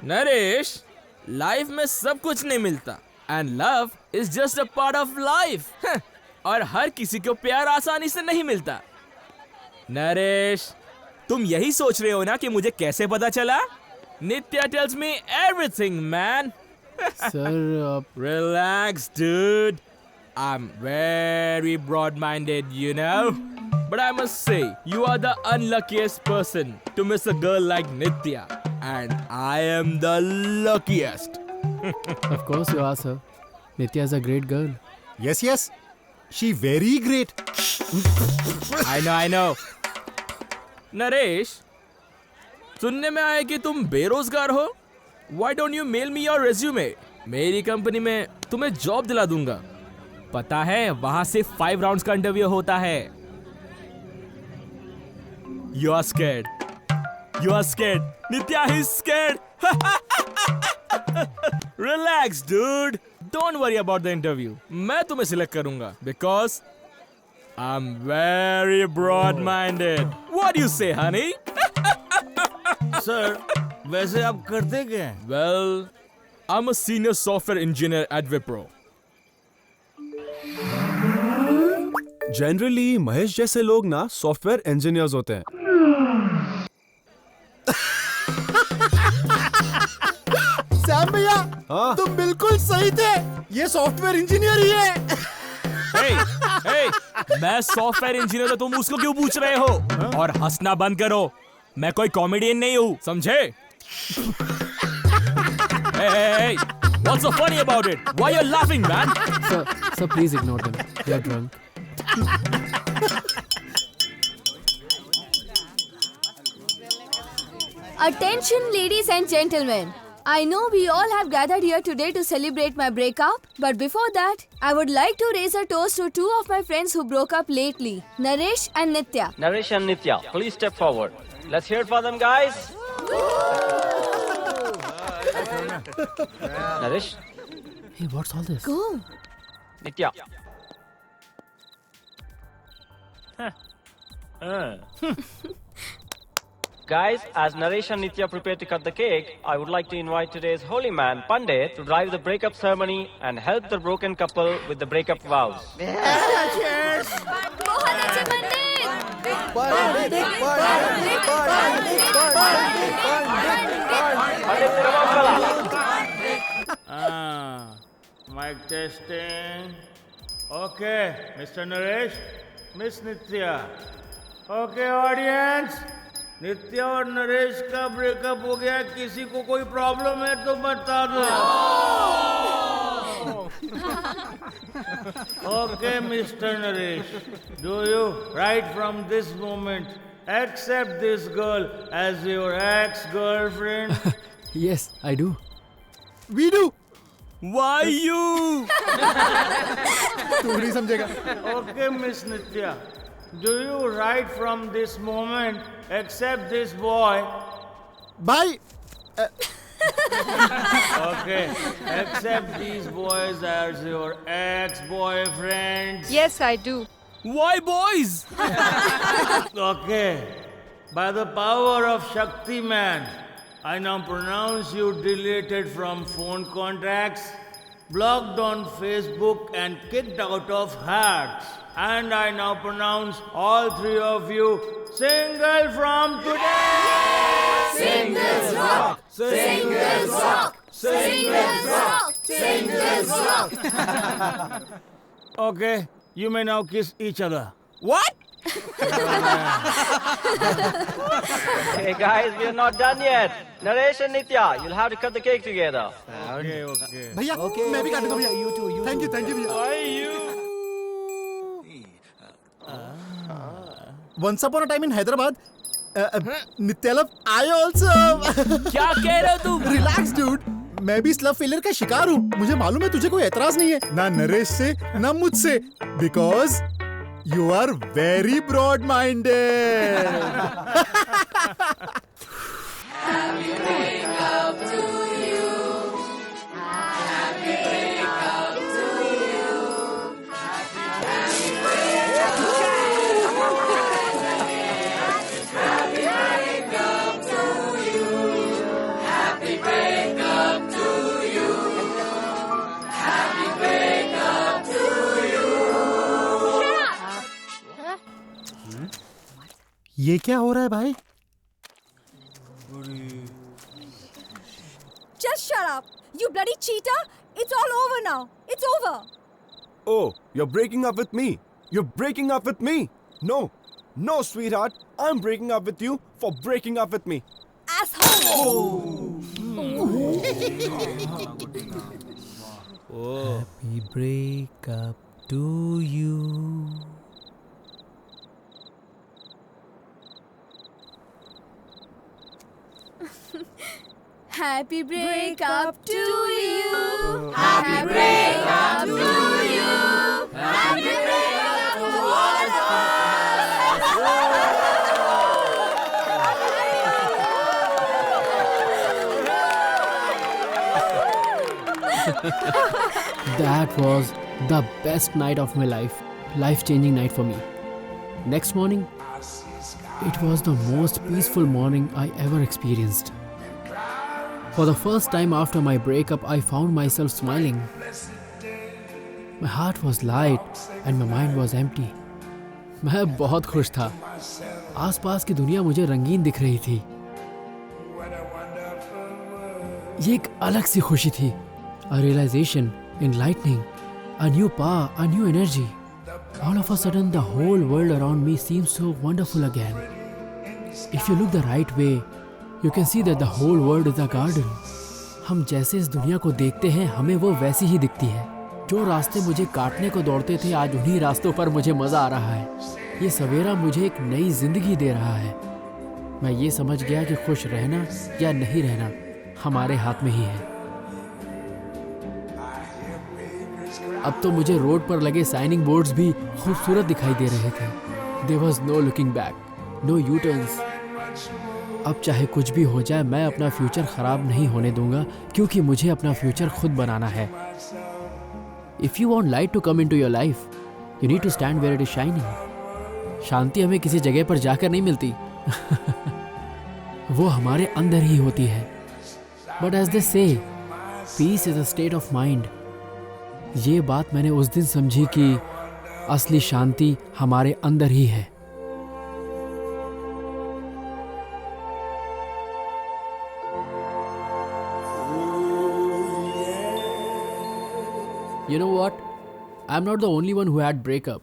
Naresh, life में सब कुछ नहीं मिलता and love is just a part of life. और हर किसी को प्यार आसानी से नहीं मिलता। नरेश, तुम यही सोच रहे हो ना कि मुझे कैसे पता चला? Nitya tells me everything man. Sir relax dude, I am very broad minded you know, but I must say you are the unluckiest person to miss a girl like Nitya, and I am the luckiest. Of course you are, sir. Nitya is a great girl. Yes, yes. She very great. I know. Naresh, सुनने में आया कि तुम बेरोजगार हो। Why don't you mail me your resume? मेरी company में तुम्हें जॉब दिला दूंगा। पता है वहां से 5 राउंड्स का इंटरव्यू होता है। You are scared. You are scared. Nitya is scared. Relax, dude. Don't worry about the interview. मैं तुम्हें सिलेक्ट करूंगा because I'm very broad-minded. What do you say, honey? Sir, वैसे आप करते क्या हैं? Well, I'm a senior software engineer at Wipro. Generally Mahesh जैसे लोग ना सॉफ्टवेयर इंजीनियर्स होते हैं। सैम भैया, तुम बिल्कुल सही थे। ये सॉफ्टवेयर इंजीनियर ही है। Hey, मैं सॉफ्टवेयर इंजीनियर तो तुम उसको क्यों पूछ रहे हो? और हंसना बंद करो। मैं कोई कॉमेडियन नहीं हूँ, समझे? Hey, what's so funny about it? Why you're laughing, man? Sir, please ignore them. They are drunk. Attention, ladies and gentlemen. I know we all have gathered here today to celebrate my breakup, but before that, I would like to raise a toast to 2 of my friends who broke up lately, Naresh and Nitya. Naresh and Nitya, please step forward. Let's hear it for them, guys. Naresh. Hey, what's all this? Go. Nitya. Guys, as Naresh and Nitya prepare to cut the cake, I would like to invite today's holy man, Pandit, to drive the breakup ceremony and help the broken couple with the breakup vows. Cheers! Mic testing. Okay, Mr. Naresh, Miss Nitya. Okay, audience. नित्या और नरेश का breakup हो गया। किसी को कोई problem है तो बता दो। Okay, Mr. Naresh, do you right from this moment accept this girl as your ex-girlfriend? Yes, I do. We do. Why you? तू नहीं समझेगा। Okay, Miss Nitya, do you right from this moment accept this boy? Bye. Okay, accept these boys as your ex-boyfriends. Yes, I do. Why boys? Okay, by the power of Shakti Man, I now pronounce you deleted from phone contacts, blocked on Facebook and kicked out of hearts. And I now pronounce all 3 of you single from today. Singles rock! Singles rock! Singles rock! Singles rock! Okay, you may now kiss each other. What? Hey guys, we are not done yet. Naresh and Nitya, you'll have to cut the cake together. Okay. भैया, मैं भी काटूंगा भैया। You too. Thank you भैया। Why you? Once upon a time in Hyderabad, Nitya love, I also. क्या कह रहे हो तुम? Relax, dude. मैं भी इस लव फेलियर का शिकार हूँ। मुझे मालूम है तुझे कोई एतराज नहीं है, ना नरेश से ना मुझसे, because you are very broad-minded. Happy breakup to you. Happy breakup to you. Happy breakup to you. ये क्या हो रहा है भाई? Just shut up, you bloody cheater! It's all over now. It's over. Oh, you're breaking up with me. You're breaking up with me. No, no, sweetheart. I'm breaking up with you for breaking up with me. Happy breakup to you. Happy breakup to you. Happy breakup to you. Happy breakup to all of That was the best night of my life. Life-changing night for me. Next morning, it was the most peaceful morning I ever experienced. For the first time after my breakup, I found myself smiling. My heart was light and my mind was empty. मैं बहुत खुश था. आसपास की दुनिया मुझे रंगीन दिख रही थी. ये एक अलग सी खुशी थी. A realization, enlightening, a new power, a new energy. All of a sudden, the whole world around me seems so wonderful again. If you look the right way, you can see that the whole world is a garden. हम जैसे इस दुनिया को देखते हैं, हमें वो वैसी ही दिखती है. जो रास्ते मुझे काटने को दौड़ते थे, आज उन्हीं रास्तों पर मुझे मजा आ रहा है. ये सवेरा मुझे एक नई जिंदगी दे रहा है. मैं ये समझ गया कि खुश रहना या नहीं रहना हमारे हाथ में ही है. अब तो मुझे रोड पर लगे साइनिंग बोर्ड्स भी खूबसूरत दिखाई दे रहे थे. There was no looking back, no U-turns. अब चाहे कुछ भी हो जाए, मैं अपना फ्यूचर खराब नहीं होने दूंगा, क्योंकि मुझे अपना फ्यूचर खुद बनाना है. If you want light to come into your life, you need to stand where it is shining. शांति हमें किसी जगह पर जाकर नहीं मिलती. वो हमारे अंदर ही होती है. But as they say, peace is a state of mind. ये बात मैंने उस दिन समझी कि असली शांति हमारे अंदर ही है. You know what? I'm not the only one who had breakup.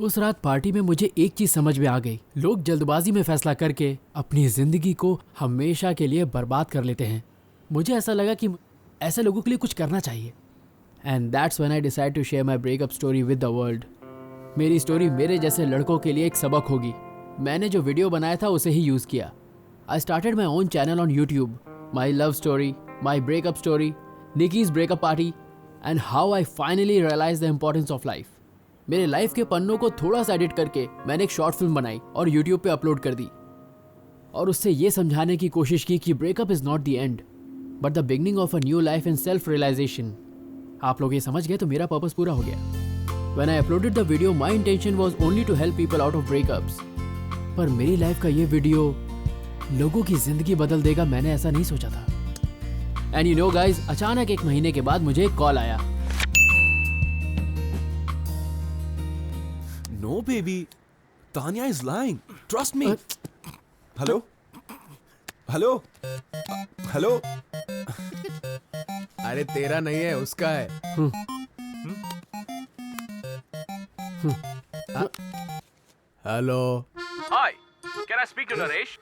उस रात पार्टी में मुझे एक चीज समझ में आ गई. लोग जल्दबाजी में फैसला करके अपनी जिंदगी को हमेशा के लिए बर्बाद कर लेते हैं. मुझे ऐसा लगा कि ऐसे लोगों के लिए कुछ करना चाहिए. And that's when I decided to share my breakup story with the world. मेरी स्टोरी मेरे जैसे लड़कों के लिए एक सबक होगी. मैंने जो वीडियो बनाया था उसे ही यूज़ किया. I started my own channel on YouTube. My love story, my breakup story, Nikki's breakup party, and how I finally realized the importance of life. मेरे लाइफ के पन्नों को थोड़ा सा एडिट करके मैंने एक शॉर्ट फिल्म बनाई और YouTube पे अपलोड कर दी. और उससे ये समझाने की कोशिश की कि breakup is not the end, but the beginning of a new life and self realisation. आप लोग ये समझ गए तो मेरा पर्पस पूरा हो गया. When I uploaded the video, my intention was only to help people out of breakups. पर मेरी लाइफ का ये वीडियो लोगों की जिंदगी बदल देगा, मैंने ऐसा नहीं सोचा था. And you know guys, अचानक एक महीने के बाद मुझे एक कॉल आया. No, baby. Tanya is lying. Trust me. Hello? Hello? Hello? अरे तेरा नहीं है, उसका है. Hello. Hi, can I speak to Naresh?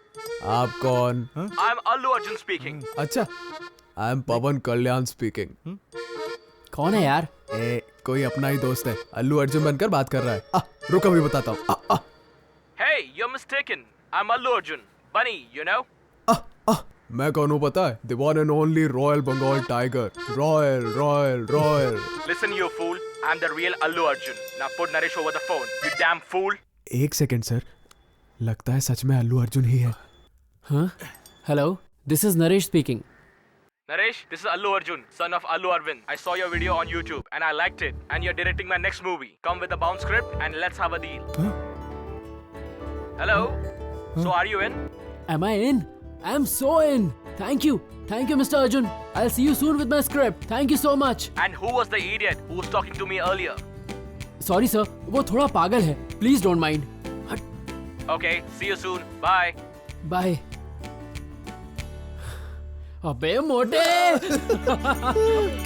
आप कौन? I'm Allu Arjun speaking. अच्छा, I am Pawan Kalyan speaking. कौन है यार? कोई अपना ही दोस्त है, अल्लू अर्जुन बनकर बात कर रहा है. रुक अभी बताता हूँ. Hey, you're mistaken. I'm Allu Arjun. Bunny, you know? मैं कौन हूँ पता है? The one and only Royal Bengal Tiger. Royal. Listen, you fool. I'm the real Allu Arjun. Now put Naresh over the phone. You damn fool. एक second sir, लगता है सच में अल्लू अर्जुन ही है. हाँ? Hello, this is Naresh speaking. Naresh, this is Allu Arjun, son of Allu Arvind. I saw your video on YouTube and I liked it. And you're directing my next movie. Come with a bounce script and let's have a deal. Hello? So are you in? Am I in? I'm so in. Thank you, Mr. Arjun. I'll see you soon with my script. Thank you so much. And who was the idiot who was talking to me earlier? Sorry sir, वो थोड़ा पागल है. Please don't mind. Okay, see you soon. Bye. Bye. अबे मोटे!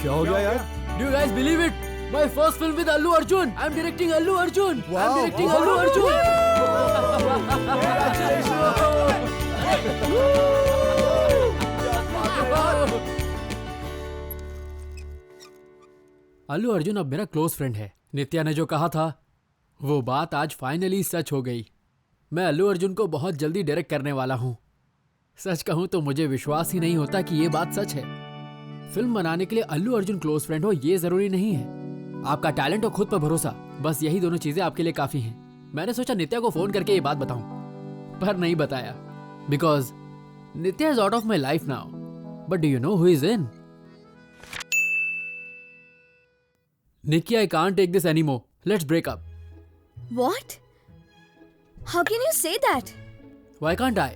क्या हो गया यार? Do you guys believe it? My first film with Allu Arjun. I'm directing Allu Arjun. I'm directing Allu Arjun. Allu Arjun अब मेरा क्लोज फ्रेंड है। नित्या ने जो कहा था वो बात आज फाइनली सच हो गई। मैं अल्लू अर्जुन को बहुत जल्दी डायरेक्ट करने वाला हूँ। सच कहूँ तो मुझे विश्वास ही नहीं होता कि ये बात सच है। फिल्म बनाने के लिए अल्लू अर्जुन क्लोज फ्रेंड हो ये जरूरी नहीं है। आपका टैलेंट और खुद पर भरोसा, बस यही दोनों चीजें आपके लिए काफी हैं। मैंने सोचा नित्या को फोन करके ये बात बताऊं, पर नहीं बताया because Nitya is out of my life now. But do you know who is in? Nikki, I can't take this anymore. Let's break up. What? How can you say that? Why can't I?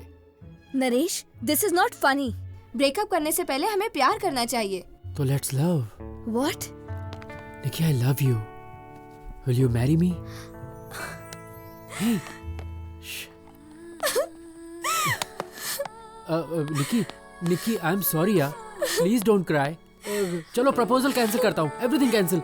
Naresh, this is not funny. Breakup करने से पहले हमें प्यार करना चाहिए। तो let's love. What? Nikki, I love you. Will you marry me? Hey. Shh. Nikki, I'm sorry यार. Please don't cry. चलो प्रपोजल कैंसिल करता हूँ। Everything cancel.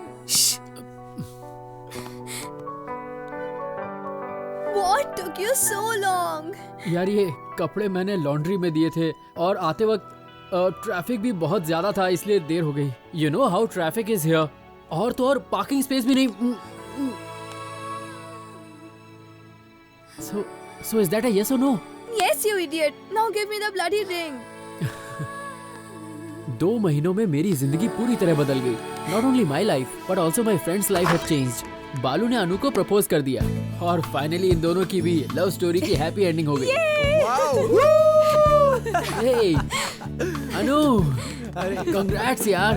What took you so long? यार ये कपड़े मैंने लॉन्ड्री में दिए थे और आते वक्त ट्रैफिक भी बहुत ज्यादा था इसलिए देर हो गई। You know how traffic is here. और तो और पार्किंग स्पेस भी नहीं। So is that a yes or no? Yes, you idiot. Now give me the bloody ring. 2 महीनों में मेरी जिंदगी पूरी तरह बदल गई। Not only my life, but also my friend's life have changed. बालू ने अनु को प्रपोज कर दिया और फाइनली इन दोनों की भी लव स्टोरी की हैप्पी एंडिंग हो गई। Hey, अनु, congrats यार,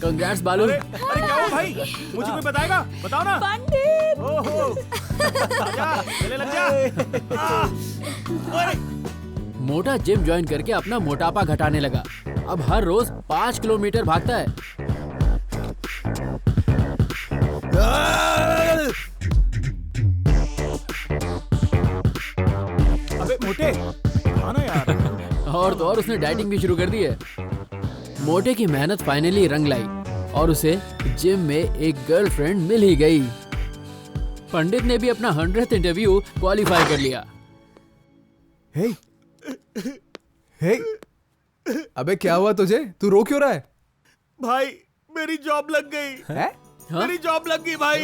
congrats बालू। अरे क्या हुआ भाई? मुझे कोई बताएगा? बताओ ना। पंडित। ओहो, चले लग जा। मोटा जिम ज्वाइन करके अपना मोटापा घटाने लगा। अब हर रोज 5 किलोमीटर भागता है। अबे मोटे, खाना यार। और तो और उसने डाइटिंग भी शुरू कर दी है। मोटे की मेहनत फाइनली रंग लाई और उसे जिम में एक गर्लफ्रेंड मिल ही गई। पंडित ने भी अपना 100th इंटरव्यू क्वालिफाई कर लिया। हे, अबे क्या हुआ तुझे? तू रो क्यों रहा है? भाई मेरी जॉब लग गई। है? मेरी जॉब लग गई भाई।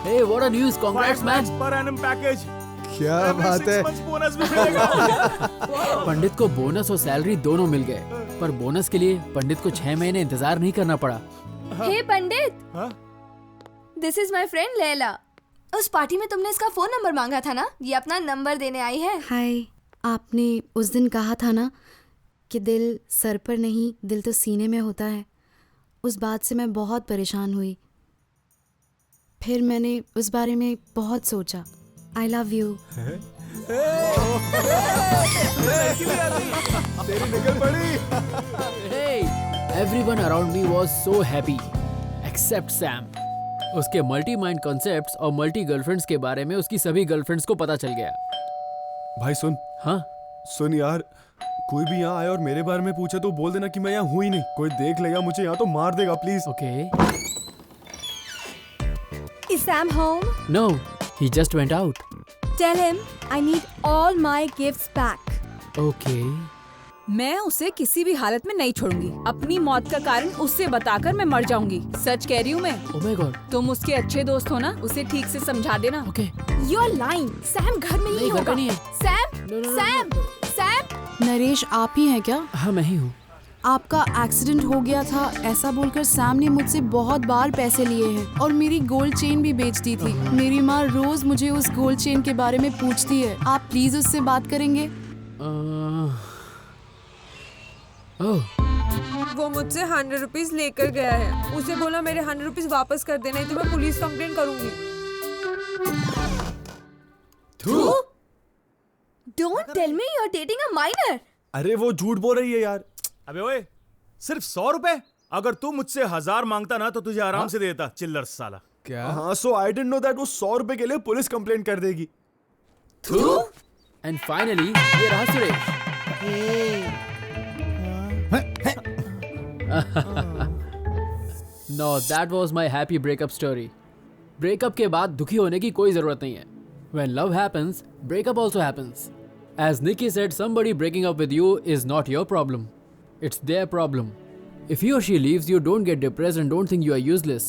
Hey, what a news! Congrats, man! 5 lakhs per annum package. क्या बात है? बोनस भी मिलेगा। पंडित को बोनस और सैलरी दोनों मिल गए, पर बोनस के लिए पंडित को 6 महीने इंतजार नहीं करना पड़ा। Hey Pandit, this is my friend Laila. उस पार्टी में तुमने इसका फोन नंबर मांगा था ना? ये अपना नंबर देने आई है। हाय, आपने उस दिन कहा था ना कि दिल सर पर नहीं, दिल तो सीने में होता है। उस बात से मैं बहुत परेशान हुई। फिर मैंने उस बारे में बहुत सोचा। I love you. Hey, everyone around me was so happy, except Sam. उसके मल्टी माइंड कॉन्सेप्ट्स और मल्टी गर्लफ्रेंड्स के बारे में उसकी सभी गर्लफ्रेंड्स को पता चल गया। भाई सुन। हाँ? सुन यार, कोई भी यहाँ आए और मेरे बारे में पूछे तो बोल देना कि मैं यहाँ हूँ ही नहीं। कोई देख लेगा मुझे यहाँ तो मार देगा, please. Okay. Is Sam home? No, he just went out. Tell him I need all my gifts back. Okay. मैं उसे किसी भी हालत में नहीं छोड़ूंगी। अपनी मौत का कारण उससे बताकर मैं मर जाऊंगी। सच कह रही हूँ मैं। Oh my God. तुम उसके अच्छे दोस्त हो ना, उसे ठीक से समझा देना। Okay. You're lying. Sam घर में नहीं होगा। Sam. नरेश, आप ही हैं क्या? हाँ, मैं ही हूँ। आपका एक्सीडेंट हो गया था ऐसा बोलकर सैम ने मुझसे बहुत बार पैसे लिए हैं और मेरी गोल्ड चेन भी बेच दी थी। मेरी माँ रोज मुझे उस गोल्ड चेन के बारे में पूछती है। आप प्लीज उससे बात करेंगे? वो मुझसे 100 रुपीज लेकर गया है। उसे बोला मेरे 100 रुपीज वापस कर देना, नहीं तो मैं पुलिस कंप्लेंट करूंगी। Don't tell me you're dating a minor. अरे वो झूठ बोल रही है यार। अबे ओए, सिर्फ 100 रुपए? अगर तू मुझसे 1000 मांगता ना तो तुझे आराम से देता, चिल्लर साला। क्या? हाँ, सो आई डिडंट नो दैट वो 100 रुपए के लिए पुलिस कंप्लेंट कर देगी। एंड फाइनली ये रहा Suresh. No, that was my happy breakup story. Breakup के बाद दुखी होने की कोई जरूरत नहीं है. When love happens, breakup also happens. As Nikki said, somebody breaking up with you is not your problem. It's their problem. If he or she leaves you, don't get depressed and don't think you are useless.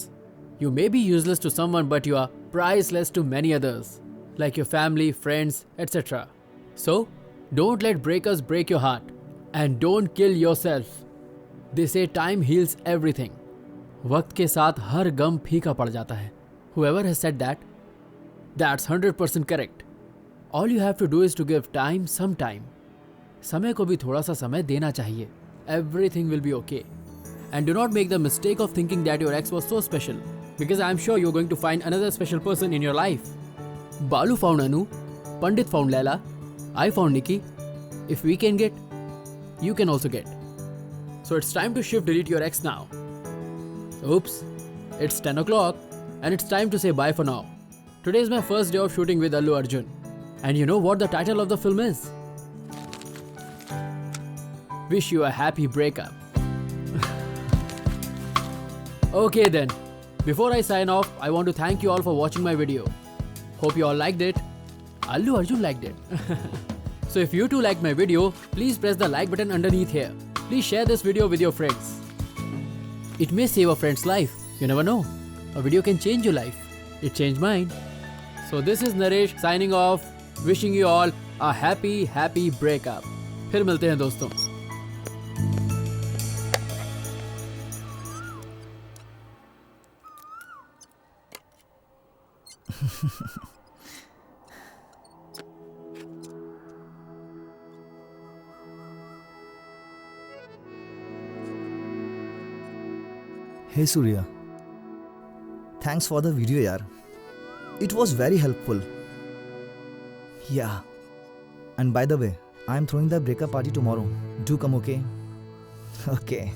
You may be useless to someone, but you are priceless to many others, like your family, friends, etc. So, don't let breakers break your heart. And don't kill yourself. They say time heals everything. वक्त के साथ हर गम फीका पड़ जाता है. Whoever has said that, that's 100% correct. All you have to do is to give time some time. समय को भी थोड़ा सा समय देना चाहिए. Everything will be okay. And do not make the mistake of thinking that your ex was so special, because I am sure you're going to find another special person in your life. Balu found Anu, Pandit found Laila, I found Nikki. If we can get, you can also get. So it's time to shift delete your ex now. Oops, it's 10 o'clock and it's time to say bye for now. Today is my first day of shooting with Allu Arjun. And you know what the title of the film is? Wish you a happy breakup. Okay then, before I sign off, I want to thank you all for watching my video. Hope you all liked it. Allu Arjun liked it. So if you too liked my video, please press the like button underneath here. Please share this video with your friends. It may save a friend's life. You never know. A video can change your life. It changed mine. So this is Naresh signing off, wishing you all a happy breakup. फिर मिलते हैं दोस्तों. Hey Surya, thanks for the video yaar. It was very helpful. Yeah. And by the way, I am throwing the breakup party tomorrow. Do come, okay? Okay.